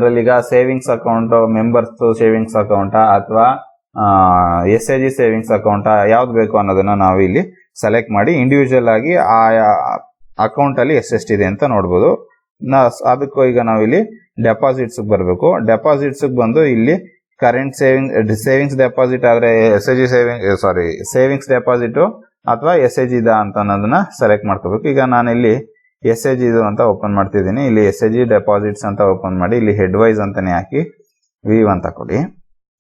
ಅಲ್ಲಿ ಈಗ savings account, members savings account ಅಥವಾ SAG ಸೇವಿಂಗ್ಸ್ ಅಕೌಂಟ್ ಯಾವ್ದು ಬೇಕು ಅನ್ನೋದನ್ನ ನಾವು ಇಲ್ಲಿ ಸೆಲೆಕ್ಟ್ ಮಾಡಿ ಇಂಡಿವಿಜುವಲ್ ಆಗಿ ಆ ಅಕೌಂಟ್ ಅಲ್ಲಿ ಎಷ್ಟೆಷ್ಟಿದೆ ಅಂತ ನೋಡ್ಬೋದು. ಅದಕ್ಕೂ ಈಗ ನಾವು ಇಲ್ಲಿ ಡೆಪಾಸಿಟ್ಸ್ ಬರಬೇಕು. ಡೆಪಾಸಿಟ್ಸ್ ಬಂದು ಇಲ್ಲಿ ಕರೆಂಟ್ ಸೇವಿಂಗ್ಸ್ ಡೆಪಾಸಿಟ್ ಆದ್ರೆ ಸೇವಿಂಗ್ಸ್ ಡೆಪಾಸಿಟ್ ಅಥವಾ SAG ಇದ ಅಂತ ಅನ್ನೋದನ್ನ ಸೆಲೆಕ್ಟ್ ಮಾಡ್ಕೋಬೇಕು. ಈಗ ನಾನು ಇಲ್ಲಿ SAG ಇದು ಅಂತ ಓಪನ್ ಮಾಡ್ತಿದ್ದೀನಿ. ಇಲ್ಲಿ SAG ಡೆಪಾಸಿಟ್ಸ್ ಅಂತ ಓಪನ್ ಮಾಡಿ ಇಲ್ಲಿ ಹೆಡ್ ವೈಸ್ ಅಂತಾನೆ ಹಾಕಿ ವೀವ್ ಅಂತ ಕೊಡಿ.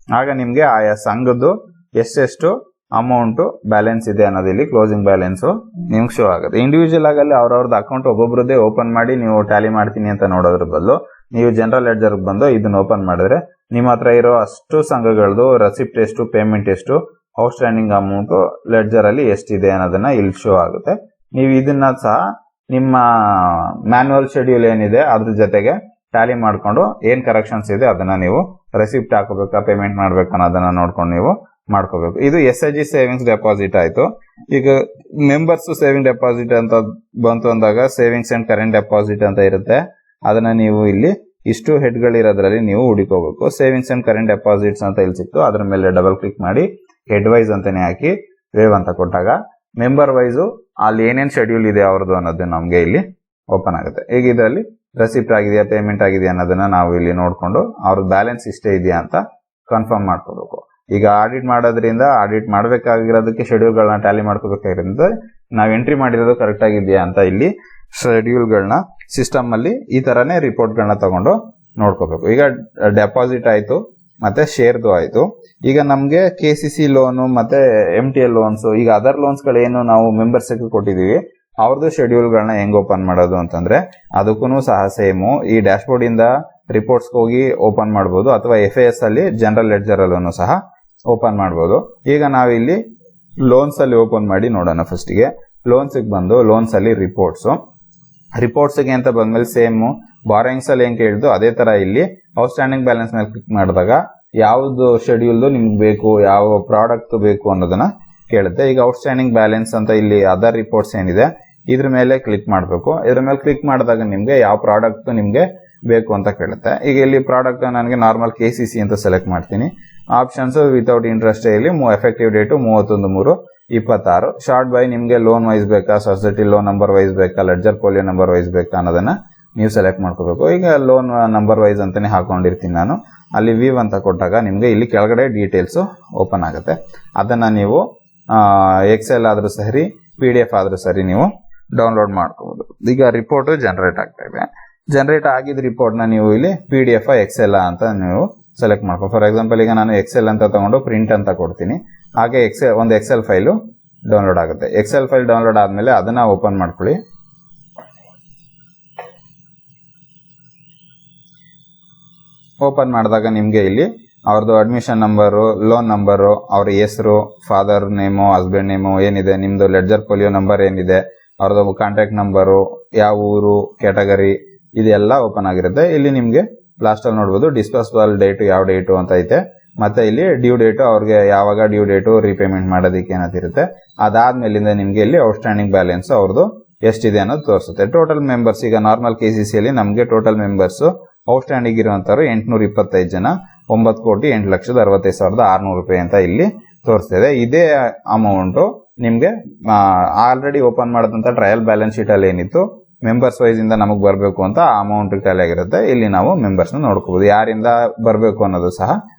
ಆಗ ನಿಮ್ಗೆ ಆಯಾ ಸಂಘದ್ದು ಎಷ್ಟೆಷ್ಟು ಅಮೌಂಟ್ ಬ್ಯಾಲೆನ್ಸ್ ಇದೆ ಅನ್ನೋದು ಇಲ್ಲಿ ಕ್ಲೋಸಿಂಗ್ ಬ್ಯಾಲೆನ್ಸ್ ನಿಮ್ಗೆ ಶೋ ಆಗುತ್ತೆ. ಇಂಡಿವಿಜುವಲ್ ಆಗಿ ಅವ್ರವ್ರದ್ದು ಅಕೌಂಟ್ ಒಬ್ಬೊಬ್ರದ್ದೇ ಓಪನ್ ಮಾಡಿ ನೀವು ಟ್ಯಾಲಿ ಮಾಡ್ತೀನಿ ಅಂತ ನೋಡೋದ್ರ ಬದಲು ನೀವು ಜನರಲ್ ಲೆಡ್ಜರ್ ಬಂದು ಇದನ್ನ ಓಪನ್ ಮಾಡಿದ್ರೆ ನಿಮ್ಮ ಹತ್ರ ಇರೋ ಅಷ್ಟು ಸಂಘಗಳದ್ದು ರೆಸಿಪ್ಟ್ ಎಷ್ಟು, ಪೇಮೆಂಟ್ ಎಷ್ಟು, ಔಟ್ಸ್ಟ್ಯಾಂಡಿಂಗ್ ಅಮೌಂಟ್ ಲೆಡ್ಜರ್ ಅಲ್ಲಿ ಎಷ್ಟಿದೆ ಅನ್ನೋದನ್ನ ಇಲ್ಲಿ ಶೋ ಆಗುತ್ತೆ. ನೀವು ಇದನ್ನ ಸಹ ನಿಮ್ಮ ಮ್ಯಾನ್ಯುವಲ್ ಶೆಡ್ಯೂಲ್ ಏನಿದೆ ಅದ್ರ ಜೊತೆಗೆ ಟ್ಯಾಲಿ ಮಾಡ್ಕೊಂಡು ಏನ್ ಕರೆಕ್ಷನ್ಸ್ ಇದೆ ಅದನ್ನ ನೀವು ರೆಸಿಪ್ಟ್ ಹಾಕೋಬೇಕಾ, ಪೇಮೆಂಟ್ ಮಾಡ್ಬೇಕಾ ಅನ್ನೋದನ್ನ ನೋಡ್ಕೊಂಡು ನೀವು ಮಾಡ್ಕೋಬೇಕು. ಇದು SAG ಸೇವಿಂಗ್ಸ್ ಡೆಪಾಸಿಟ್ ಆಯ್ತು. ಈಗ ಮೆಂಬರ್ಸ್ ಸೇವಿಂಗ್ ಡೆಪಾಸಿಟ್ ಅಂತ ಬಂತು ಅಂದಾಗ ಸೇವಿಂಗ್ಸ್ ಅಂಡ್ ಕರೆಂಟ್ ಡೆಪಾಸಿಟ್ ಅಂತ ಇರುತ್ತೆ. ಅದನ್ನ ನೀವು ಇಲ್ಲಿ ಇಷ್ಟು ಹೆಡ್ಗಳಿರೋದ್ರಲ್ಲಿ ನೀವು ಹುಡುಕೋಬೇಕು. ಸೇವಿಂಗ್ಸ್ ಅಂಡ್ ಕರೆಂಟ್ ಡೆಪಾಸಿಟ್ಸ್ ಅಂತ ಇಲ್ಲಿ ಸಿಕ್ತು, ಅದ್ರ ಮೇಲೆ ಡಬಲ್ ಕ್ಲಿಕ್ ಮಾಡಿ ಹೆಡ್ ವೈಸ್ ಅಂತಾನೆ ಹಾಕಿ ವೇವ್ ಅಂತ ಕೊಟ್ಟಾಗ ಮೆಂಬರ್ ವೈಸು ಅಲ್ಲಿ ಏನೇನ್ ಶೆಡ್ಯೂಲ್ ಇದೆ ಅವ್ರದ್ದು ಅನ್ನೋದು ನಮ್ಗೆ ಇಲ್ಲಿ ಓಪನ್ ಆಗುತ್ತೆ. ಈಗ ಇದರಲ್ಲಿ ರೆಸಿಪ್ಟ್ ಆಗಿದೆಯಾ, ಪೇಮೆಂಟ್ ಆಗಿದೆಯಾ ಅನ್ನೋದನ್ನ ನಾವು ಇಲ್ಲಿ ನೋಡ್ಕೊಂಡು ಅವ್ರದ್ದು ಬ್ಯಾಲೆನ್ಸ್ ಇಷ್ಟೇ ಇದೆಯಾ ಅಂತ ಕನ್ಫರ್ಮ್ ಮಾಡ್ಕೋಬೇಕು. ಈಗ ಆಡಿಟ್ ಮಾಡೋದ್ರಿಂದ ಆಡಿಟ್ ಮಾಡಬೇಕಾಗಿರೋದಕ್ಕೆ ಶೆಡ್ಯೂಲ್ಗಳನ್ನ ಟ್ಯಾಲಿ ಮಾಡ್ಕೋಬೇಕಾಗಿರೋದ್ರಿಂದ ನಾವು ಎಂಟ್ರಿ ಮಾಡಿರೋದು ಕರೆಕ್ಟ್ ಆಗಿದೆಯಾ ಅಂತ ಇಲ್ಲಿ ಶೆಡ್ಯೂಲ್ಗಳನ್ನ ಸಿಸ್ಟಮ್ ಅಲ್ಲಿ ಈ ತರನೇ ರಿಪೋರ್ಟ್ಗಳನ್ನ ತಗೊಂಡು ನೋಡ್ಕೋಬೇಕು. ಈಗ ಡೆಪಾಸಿಟ್ ಆಯ್ತು ಮತ್ತೆ ಶೇರ್ದು ಆಯ್ತು. ಈಗ ನಮ್ಗೆ KCC ಲೋನು ಮತ್ತೆ MTL ಲೋನ್ಸ್, ಈಗ ಅದರ್ ಲೋನ್ಸ್ ಗಳೇನು ನಾವು ಮೆಂಬರ್ಸ್ ಕೊಟ್ಟಿದೀವಿ ಅವ್ರದ್ದು ಶೆಡ್ಯೂಲ್ಗಳನ್ನ ಹೆಂಗ್ ಓಪನ್ ಮಾಡೋದು ಅಂತಂದ್ರೆ ಅದಕ್ಕೂ ಸಹ ಸೇಮು ಈ ಡ್ಯಾಶ್ ಬೋರ್ಡ್ ಇಂದ ರಿಪೋರ್ಟ್ಸ್ ಹೋಗಿ ಓಪನ್ ಮಾಡಬಹುದು ಅಥವಾ FAS ಅಲ್ಲಿ ಜನರಲ್ ಲೆಡ್ಜರ್ ಅಲ್ಲೂ ಸಹ ಓಪನ್ ಮಾಡಬಹುದು. ಈಗ ನಾವಿಲ್ಲಿ ಲೋನ್ಸ್ ಅಲ್ಲಿ ಓಪನ್ ಮಾಡಿ ನೋಡೋಣ. ಫಸ್ಟ್ ಗೆ ಲೋನ್ಸ್ ಬಂದು ಲೋನ್ಸ್ ಅಲ್ಲಿ ರಿಪೋರ್ಟ್ಸ್ ಗೆ ಅಂತ ಬಂದ್ಮೇಲೆ ಸೇಮ್ ಬಾರೋಯಿಂಗ್ಸ್ ಅಲ್ಲಿ ಹೆಂಗ್ ಕೇಳಿದ್ದು ಅದೇ ತರ ಇಲ್ಲಿ ಔಟ್ಸ್ಟ್ಯಾಂಡಿಂಗ್ ಬ್ಯಾಲೆನ್ಸ್ ಮೇಲೆ ಕ್ಲಿಕ್ ಮಾಡಿದಾಗ ಯಾವ್ದು ಶೆಡ್ಯೂಲ್ ನಿಮ್ಗೆ ಬೇಕು, ಯಾವ ಪ್ರಾಡಕ್ಟ್ ಬೇಕು ಅನ್ನೋದನ್ನ ಕೇಳುತ್ತೆ. ಈಗ ಔಟ್ಸ್ಟ್ಯಾಂಡಿಂಗ್ ಬ್ಯಾಲೆನ್ಸ್ ಅಂತ ಇಲ್ಲಿ ಅದರ್ ರಿಪೋರ್ಟ್ಸ್ ಏನಿದೆ ಇದ್ರ ಮೇಲೆ ಕ್ಲಿಕ್ ಮಾಡಬೇಕು. ಇದ್ರ ಮೇಲೆ ಕ್ಲಿಕ್ ಮಾಡಿದಾಗ ನಿಮ್ಗೆ ಯಾವ ಪ್ರಾಡಕ್ಟ್ ನಿಮ್ಗೆ ಬೇಕು ಅಂತ ಕೇಳುತ್ತೆ. ಈಗ ಇಲ್ಲಿ ಪ್ರಾಡಕ್ಟ್ ನನಗೆ ನಾರ್ಮಲ್ KCC ಅಂತ ಸೆಲೆಕ್ಟ್ ಮಾಡ್ತೀನಿ. ಆಪ್ಷನ್ಸ್ ವಿತೌಟ್ ಇಂಟ್ರೆಸ್ಟ್ ಇಲ್ಲಿ ಎಫೆಕ್ಟಿವ್ ಡೇಟು 31/3/26. ಶಾರ್ಟ್ ಬೈ ನಿಮ್ಗೆ ಲೋನ್ ವೈಸ್ ಬೇಕಾ, ಸೊಸೈಟಿ ಲೋನ್ ನಂಬರ್ ವೈಸ್ ಬೇಕಾ, ಲೆಡ್ಜರ್ ಪೋಲಿಯೋ ನಂಬರ್ ವೈಸ್ ಬೇಕಾ ಅನ್ನೋದನ್ನ ನೀವು ಸೆಲೆಕ್ಟ್ ಮಾಡ್ಕೋಬೇಕು. ಈಗ ಲೋನ್ ನಂಬರ್ ವೈಸ್ ಅಂತಾನೆ ಹಾಕೊಂಡಿರ್ತೀನಿ ನಾನು. ಅಲ್ಲಿ ವೀವ್ ಅಂತ ಕೊಟ್ಟಾಗ ನಿಮ್ಗೆ ಇಲ್ಲಿ ಕೆಳಗಡೆ ಡೀಟೇಲ್ಸ್ ಓಪನ್ ಆಗುತ್ತೆ. ಅದನ್ನ ನೀವು ಎಕ್ಸೆಲ್ ಆದ್ರೂ ಸರಿ, PDF ಆದ್ರೂ ಸರಿ ನೀವು ಡೌನ್ಲೋಡ್ ಮಾಡ್ಕೋಬಹುದು. ಈಗ ರಿಪೋರ್ಟ್ ಜನರೇಟ್ ಆಗ್ತಾ ಇದೆ. ಜನರೇಟ್ ಆಗಿದ್ದ ರಿಪೋರ್ಟ್ ನ ನೀವು ಇಲ್ಲಿ PDF ಎಕ್ಸೆಲ್ ಅಂತ ನೀವು ಸೆಲೆಕ್ಟ್ ಮಾಡ್ಕೊ. ಫಾರ್ ಎಕ್ಸಾಂಪಲ್ ಈಗ ನಾನು ಎಕ್ಸೆಲ್ ಅಂತ ತಗೊಂಡು ಪ್ರಿಂಟ್ ಅಂತ ಕೊಡ್ತೀನಿ. ಹಾಗೆ ಒಂದು ಎಕ್ಸೆಲ್ ಫೈಲು ಡೌನ್ಲೋಡ್ ಆಗುತ್ತೆ. ಎಕ್ಸೆಲ್ ಫೈಲ್ ಡೌನ್ಲೋಡ್ ಆದ್ಮೇಲೆ ಅದನ್ನ ಓಪನ್ ಮಾಡ್ಕೊಳ್ಳಿ. ಓಪನ್ ಮಾಡಿದಾಗ ನಿಮ್ಗೆ ಇಲ್ಲಿ ಅವ್ರದ್ದು ಅಡ್ಮಿಷನ್ ನಂಬರು, ಲೋನ್ ನಂಬರು, ಅವ್ರ ಹೆಸರು, ಫಾದರ್ ನೇಮು, ಹಸ್ಬೆಂಡ್ ನೇಮು ಏನಿದೆ, ನಿಮ್ದು ಲೆಡ್ಜರ್ ಫೋಲಿಯೋ ನಂಬರ್ ಏನಿದೆ, ಅವ್ರದ್ದು ಕಾಂಟ್ಯಾಕ್ಟ್ ನಂಬರು, ಯಾವ ಊರು, ಕ್ಯಾಟಗರಿ, ಇದೆಲ್ಲ ಓಪನ್ ಆಗಿರುತ್ತೆ. ಇಲ್ಲಿ ನಿಮ್ಗೆ ಲಾಸ್ಟ್ ಅಲ್ಲಿ ನೋಡ್ಬೋದು ಡಿಸ್ಪರ್ಸಬಲ್ ಡೇಟು ಯಾವ ಡೇಟು ಅಂತ ಐತೆ. ಮತ್ತೆ ಇಲ್ಲಿ ಡ್ಯೂ ಡೇಟು, ಅವ್ರಿಗೆ ಯಾವಾಗ ಡ್ಯೂ ಡೇಟು ರೀಪೇಮೆಂಟ್ ಮಾಡೋದಕ್ಕೆ ಏನಂತಿರುತ್ತೆ. ಅದಾದ್ಮೇಲಿಂದ ನಿಮ್ಗೆ ಇಲ್ಲಿ ಔಟ್ಸ್ಟ್ಯಾಂಡಿಂಗ್ ಬ್ಯಾಲೆನ್ಸ್ ಅವ್ರದ್ದು ಎಷ್ಟಿದೆ ಅನ್ನೋದು ತೋರಿಸುತ್ತೆ. ಟೋಟಲ್ ಮೆಂಬರ್ಸ್ ಈಗ ನಾರ್ಮಲ್ KCC ಅಲ್ಲಿ ನಮಗೆ ಟೋಟಲ್ ಮೆಂಬರ್ಸ್ ಔಟ್ಸ್ಟ್ಯಾಂಡಿಂಗ್ ಇರುವಂತವ್ರು 825 ಜನ, 9,08,65,600 ರೂಪಾಯಿ ಅಂತ ಇಲ್ಲಿ ತೋರಿಸ್ತಿದೆ. ಇದೇ ಅಮೌಂಟ್ ನಿಮ್ಗೆ ಆಲ್ರೆಡಿ ಓಪನ್ ಮಾಡಿದಂತ ಟ್ರಯಲ್ ಬ್ಯಾಲೆನ್ಸ್ ಶೀಟ್ ಅಲ್ಲಿ ಏನಿತ್ತು ಮೆಂಬರ್ಸ್ ವೈಸ್ ಇಂದ ನಮಗ್ ಬರಬೇಕು ಅಂತ ಆ ಅಮೌಂಟ್ ಟ್ಯಾಲಿ ಆಗಿರುತ್ತೆ. ಇಲ್ಲಿ ನಾವು ಮೆಂಬರ್ಸ್ ನ ನೋಡ್ಕೋಬಹುದು. ಯಾರಿಂದ ಬರಬೇಕು ಅನ್ನೋದು ಸಹ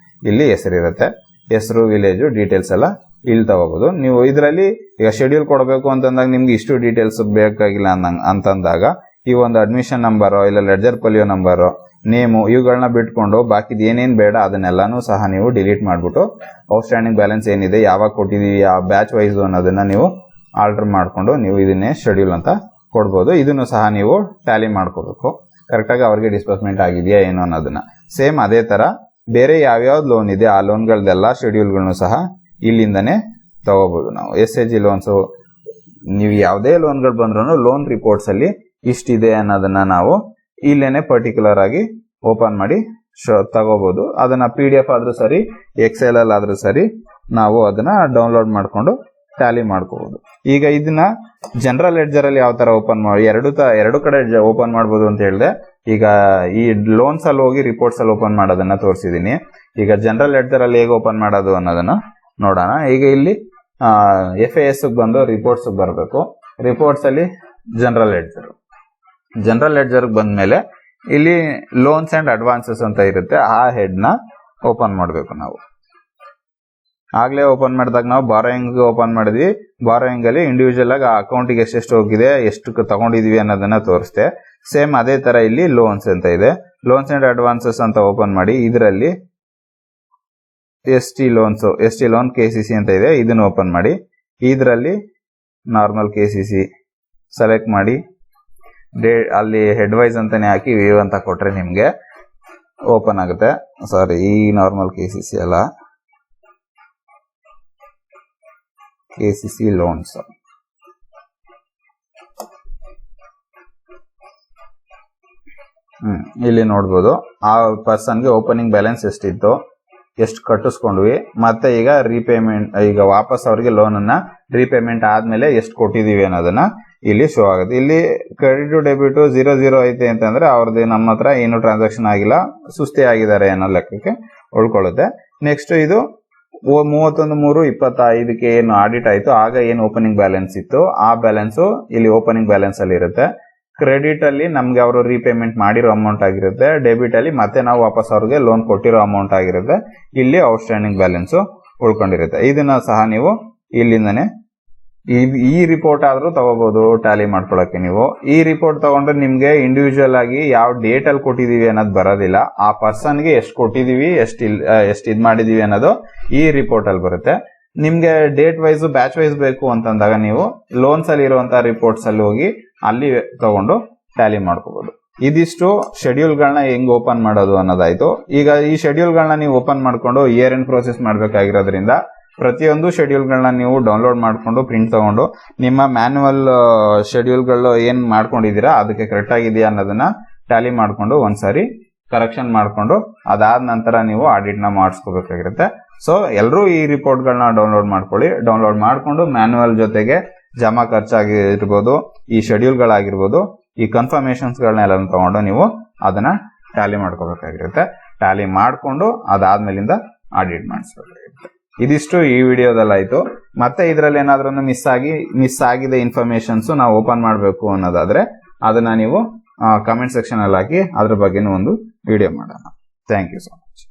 ಇಲ್ಲಿ ಹೆಸರಿರುತ್ತೆ. ಹೆಸರು, ವಿಲೇಜು, ಡೀಟೇಲ್ಸ್ ಎಲ್ಲ ಇಲ್ಲಿ ತಗೋಬಹುದು. ನೀವು ಇದರಲ್ಲಿ ಈಗ ಶೆಡ್ಯೂಲ್ ಕೊಡಬೇಕು ಅಂತಂದಾಗ ನಿಮ್ಗೆ ಇಷ್ಟು ಡೀಟೇಲ್ಸ್ ಬೇಕಾಗಿಲ್ಲ ಅಂತಂದಾಗ ಈ ಒಂದು ಅಡ್ಮಿಷನ್ ನಂಬರ್, ಇಲ್ಲ ಲೆಡ್ಜರ್ ಫೋಲಿಯೋ ನಂಬರ್, ನೇಮು, ಇವುಗಳನ್ನ ಬಿಟ್ಕೊಂಡು ಬಾಕಿದ್ ಏನೇನ್ ಬೇಡ ಅದನ್ನೆಲ್ಲಾನು ಸಹ ನೀವು ಡಿಲೀಟ್ ಮಾಡ್ಬಿಟ್ಟು ಔಟ್ಸ್ಟ್ಯಾಂಡಿಂಗ್ ಬ್ಯಾಲೆನ್ಸ್ ಏನಿದೆ, ಯಾವಾಗ ಕೊಟ್ಟಿದೀವಿ, ಆ ಬ್ಯಾಚ್ ವೈಸ್ ಅನ್ನೋದನ್ನ ನೀವು ಆಲ್ಟರ್ ಮಾಡ್ಕೊಂಡು ನೀವು ಇದನ್ನೇ ಶೆಡ್ಯೂಲ್ ಅಂತ ಕೊಡ್ಬೋದು. ಇದನ್ನು ಸಹ ನೀವು ಟ್ಯಾಲಿ ಮಾಡ್ಕೋಬೇಕು, ಕರೆಕ್ಟಾಗಿ ಅವ್ರಿಗೆ ಡಿಸ್ಬರ್ಸ್ಮೆಂಟ್ ಆಗಿದೆಯಾ ಏನು ಅನ್ನೋದನ್ನ. ಸೇಮ್ ಅದೇ ತರ ಬೇರೆ ಯಾವ್ಯಾವ್ದು ಲೋನ್ ಇದೆ ಆ ಲೋನ್ಗಳದೆಲ್ಲ ಶೆಡ್ಯೂಲ್ಗಳನ್ನು ಸಹ ಇಲ್ಲಿಂದನೇ ತಗೋಬಹುದು ನಾವು. SAG ಲೋನ್ಸು, ನೀವು ಯಾವುದೇ ಲೋನ್ಗಳು ಬಂದ್ರೂ ಲೋನ್ ರಿಪೋರ್ಟ್ಸ್ ಅಲ್ಲಿ ಇಷ್ಟಿದೆ ಅನ್ನೋದನ್ನ ನಾವು ಇಲ್ಲೇನೆ ಪರ್ಟಿಕ್ಯುಲರ್ ಆಗಿ ಓಪನ್ ಮಾಡಿ ತಗೋಬಹುದು. ಅದನ್ನ PDF ಆದ್ರೂ ಸರಿ, ಎಕ್ಸೆಲ್ ಅಲ್ಲಿ ಆದ್ರೂ ಸರಿ, ನಾವು ಅದನ್ನ ಡೌನ್ಲೋಡ್ ಮಾಡ್ಕೊಂಡು ಟ್ಯಾಲಿ ಮಾಡ್ಕೋಬಹುದು. ಈಗ ಇದನ್ನ ಜನರಲ್ ಲೆಡ್ಜರ್ ಅಲ್ಲಿ ಯಾವ ತರ ಓಪನ್ ಮಾಡಿ ಎರಡು ಕಡೆ ಓಪನ್ ಮಾಡಬಹುದು ಅಂತ ಹೇಳಿದೆ. ಈಗ ಈ ಲೋನ್ಸ್ ಅಲ್ಲಿ ಹೋಗಿ ರಿಪೋರ್ಟ್ಸ್ ಅಲ್ಲಿ ಓಪನ್ ಮಾಡೋದನ್ನ ತೋರಿಸಿದೀನಿ. ಈಗ ಜನರಲ್ ಲೆಡ್ಜರ್ ಅಲ್ಲಿ ಹೇಗೆ ಓಪನ್ ಮಾಡೋದು ಅನ್ನೋದನ್ನ ನೋಡೋಣ. ಈಗ ಇಲ್ಲಿ FAS ಬಂದು ರಿಪೋರ್ಟ್ಸ್ ಬರಬೇಕು. ರಿಪೋರ್ಟ್ಸ್ ಅಲ್ಲಿ ಜನರಲ್ ಲೆಡ್ಜರ್ ಬಂದ್ಮೇಲೆ ಇಲ್ಲಿ ಲೋನ್ಸ್ ಅಂಡ್ ಅಡ್ವಾನ್ಸಸ್ ಅಂತ ಇರುತ್ತೆ. ಆ ಹೆಡ್ ನ ಓಪನ್ ಮಾಡಬೇಕು ನಾವು. ಆಗ್ಲೇ ಓಪನ್ ಮಾಡಿದಾಗ ನಾವು ಬಾರೋಯಿಂಗ್ ಓಪನ್ ಮಾಡಿದ್ವಿ. ಬಾರೋಯಿಂಗ್ ಅಲ್ಲಿ ಇಂಡಿವಿಜುವಲ್ ಆಗಿ ಆ ಅಕೌಂಟಿಗೆ ಎಷ್ಟೆಷ್ಟು ಹೋಗಿದೆ, ಎಷ್ಟು ತಗೊಂಡಿದೀವಿ ಅನ್ನೋದನ್ನ ತೋರಿಸ್ತೆ. ಸೇಮ್ ಅದೇ ತರ ಇಲ್ಲಿ ಲೋನ್ಸ್ ಅಂತ ಇದೆ. ಲೋನ್ಸ್ ಅಂಡ್ ಅಡ್ವಾನ್ಸಸ್ ಅಂತ ಓಪನ್ ಮಾಡಿ ಇದರಲ್ಲಿ ST ಲೋನ್ KCC ಅಂತ ಇದೆ. ಇದನ್ನ ಓಪನ್ ಮಾಡಿ ಇದರಲ್ಲಿ ನಾರ್ಮಲ್ KCC ಸೆಲೆಕ್ಟ್ ಮಾಡಿ ಅಲ್ಲಿ ಹೆಡ್ ವೈಸ್ ಅಂತಾನೆ ಹಾಕಿ ವ್ಯೂ ಅಂತ ಕೊಟ್ರೆ ನಿಮ್ಗೆ ಓಪನ್ ಆಗುತ್ತೆ. ಸಾರಿ, ಈ ನಾರ್ಮಲ್ KCC ಅಲ್ಲ, KCC ಲೋನ್ಸ್. ಇಲ್ಲಿ ನೋಡ್ಬೋದು ಆ ಪರ್ಸನ್ಗೆ ಓಪನಿಂಗ್ ಬ್ಯಾಲೆನ್ಸ್ ಎಷ್ಟಿತ್ತು, ಎಷ್ಟು ಕಟ್ಟಿಸ್ಕೊಂಡ್ವಿ, ಮತ್ತೆ ಈಗ ರೀಪೇಮೆಂಟ್, ಈಗ ವಾಪಸ್ ಅವ್ರಿಗೆ ಲೋನ್ ಅನ್ನ ರೀಪೇಮೆಂಟ್ ಆದ್ಮೇಲೆ ಎಷ್ಟು ಕೊಟ್ಟಿದೀವಿ ಅನ್ನೋದನ್ನ ಇಲ್ಲಿ ಶೋ ಆಗುತ್ತೆ. ಇಲ್ಲಿ ಕ್ರೆಡಿಟ್ ಟು ಡೆಬಿಟ್ 0 ಐತೆ ಅಂತಂದ್ರೆ ಅವ್ರದ್ದು ನಮ್ಮ ಹತ್ರ ಏನು ಟ್ರಾನ್ಸಾಕ್ಷನ್ ಆಗಿಲ್ಲ, ಸುಸ್ತಿ ಆಗಿದ್ದಾರೆ ಅನ್ನೋ ಲೆಕ್ಕಕ್ಕೆ ಉಳ್ಕೊಳ್ಳುತ್ತೆ. ನೆಕ್ಸ್ಟ್ ಇದು 31/3/25ಕ್ಕೆ ಏನು ಆಡಿಟ್ ಆಯ್ತು, ಆಗ ಏನು ಓಪನಿಂಗ್ ಬ್ಯಾಲೆನ್ಸ್ ಇತ್ತು ಆ ಬ್ಯಾಲೆನ್ಸ್ ಇಲ್ಲಿ ಓಪನಿಂಗ್ ಬ್ಯಾಲೆನ್ಸ್ ಅಲ್ಲಿ ಇರುತ್ತೆ. ಕ್ರೆಡಿಟ್ ಅಲ್ಲಿ ನಮ್ಗೆ ಅವರು ರೀಪೇಮೆಂಟ್ ಮಾಡಿರೋ ಅಮೌಂಟ್ ಆಗಿರುತ್ತೆ. ಡೆಬಿಟ್ ಅಲ್ಲಿ ಮತ್ತೆ ನಾವು ವಾಪಸ್ ಅವ್ರಿಗೆ ಲೋನ್ ಕೊಟ್ಟಿರೋ ಅಮೌಂಟ್ ಆಗಿರುತ್ತೆ. ಇಲ್ಲಿ ಔಟ್ಸ್ಟ್ಯಾಂಡಿಂಗ್ ಬ್ಯಾಲೆನ್ಸ್ ಉಳ್ಕೊಂಡಿರುತ್ತೆ. ಇದನ್ನ ಸಹ ನೀವು ಇಲ್ಲಿಂದನೇ ಈ ರಿಪೋರ್ಟ್ ಆದ್ರೂ ತಗೋಬಹುದು ಟ್ಯಾಲಿ ಮಾಡ್ಕೊಳಕ್ಕೆ. ನೀವು ಈ ರಿಪೋರ್ಟ್ ತಗೊಂಡ್ರೆ ನಿಮ್ಗೆ ಇಂಡಿವಿಜುವಲ್ ಆಗಿ ಯಾವ ಡೇಟ್ ಅಲ್ಲಿ ಕೊಟ್ಟಿದೀವಿ ಅನ್ನೋದು ಬರೋದಿಲ್ಲ. ಆ ಪರ್ಸನ್ಗೆ ಎಷ್ಟು ಕೊಟ್ಟಿದೀವಿ, ಎಷ್ಟು ಇದ್ ಮಾಡಿದೀವಿ ಅನ್ನೋದು ಈ ರಿಪೋರ್ಟ್ ಅಲ್ಲಿ ಬರುತ್ತೆ. ನಿಮ್ಗೆ ಡೇಟ್ ವೈಸ್, ಬ್ಯಾಚ್ ವೈಸ್ ಬೇಕು ಅಂತಂದಾಗ ನೀವು ಲೋನ್ಸ್ ಅಲ್ಲಿ ಇರುವಂತಹ ರಿಪೋರ್ಟ್ಸ್ ಅಲ್ಲಿ ಹೋಗಿ ಅಲ್ಲಿ ತಗೊಂಡು ಟ್ಯಾಲಿ ಮಾಡ್ಕೋಬಹುದು. ಇದಿಷ್ಟು ಶೆಡ್ಯೂಲ್ ಗಳನ್ನ ಹೆಂಗ್ ಓಪನ್ ಮಾಡೋದು ಅನ್ನೋದಾಯ್ತು. ಈಗ ಈ ಶೆಡ್ಯೂಲ್ ಗಳನ್ನ ನೀವು ಓಪನ್ ಮಾಡ್ಕೊಂಡು ಇಯರ್ ಎಂಡ್ ಪ್ರೋಸೆಸ್ ಮಾಡ್ಬೇಕಾಗಿರೋದ್ರಿಂದ ಪ್ರತಿಯೊಂದು ಶೆಡ್ಯೂಲ್ ಗಳನ್ನ ನೀವು ಡೌನ್ಲೋಡ್ ಮಾಡ್ಕೊಂಡು ಪ್ರಿಂಟ್ ತಗೊಂಡು ನಿಮ್ಮ ಮ್ಯಾನ್ಯುವಲ್ ಶೆಡ್ಯೂಲ್ ಗಳು ಏನ್ ಮಾಡ್ಕೊಂಡಿದೀರಾ ಅದಕ್ಕೆ ಕರೆಕ್ಟ್ ಆಗಿದೆಯಾ ಅನ್ನೋದನ್ನ ಟ್ಯಾಲಿ ಮಾಡ್ಕೊಂಡು ಒಂದ್ಸಾರಿ ಕರೆಕ್ಷನ್ ಮಾಡ್ಕೊಂಡು ಅದಾದ ನಂತರ ನೀವು ಆಡಿಟ್ ನ ಮಾಡಿಸ್ಕೋಬೇಕಾಗಿರುತ್ತೆ. ಸೊ ಎಲ್ಲರೂ ಈ ರಿಪೋರ್ಟ್ ಗಳನ್ನ ಡೌನ್ಲೋಡ್ ಮಾಡ್ಕೊಳ್ಳಿ. ಡೌನ್ಲೋಡ್ ಮಾಡ್ಕೊಂಡು ಮ್ಯಾನ್ಯುವಲ್ ಜೊತೆಗೆ ಜಮಾ ಖರ್ಚಾಗಿರ್ಬೋದು, ಈ ಶೆಡ್ಯೂಲ್ ಗಳಾಗಿರ್ಬೋದು, ಈ ಕನ್ಫರ್ಮೇಶನ್ಸ್ ಗಳನ್ನೆಲ್ಲ ತಗೊಂಡು ನೀವು ಅದನ್ನ ಟ್ಯಾಲಿ ಮಾಡ್ಕೋಬೇಕಾಗಿರುತ್ತೆ. ಟ್ಯಾಲಿ ಮಾಡ್ಕೊಂಡು ಅದಾದ್ಮೇಲಿಂದ ಆಡಿಟ್ ಮಾಡಿಸ್ಬೇಕಾಗಿರುತ್ತೆ. ಇದಿಷ್ಟು ಈ ವಿಡಿಯೋದಲ್ಲಾಯ್ತು. ಮತ್ತೆ ಇದರಲ್ಲಿ ಏನಾದ್ರೂ ಮಿಸ್ ಆಗಿದೆ ಇನ್ಫಾರ್ಮೇಶನ್ಸ್ ನಾವು ಓಪನ್ ಮಾಡಬೇಕು ಅನ್ನೋದಾದ್ರೆ ಅದನ್ನ ನೀವು ಕಮೆಂಟ್ ಸೆಕ್ಷನ್ ಅಲ್ಲಿ ಹಾಕಿ ಅದ್ರ ಬಗ್ಗೆನೂ ಒಂದು ವಿಡಿಯೋ ಮಾಡೋಣ. Thank you so much.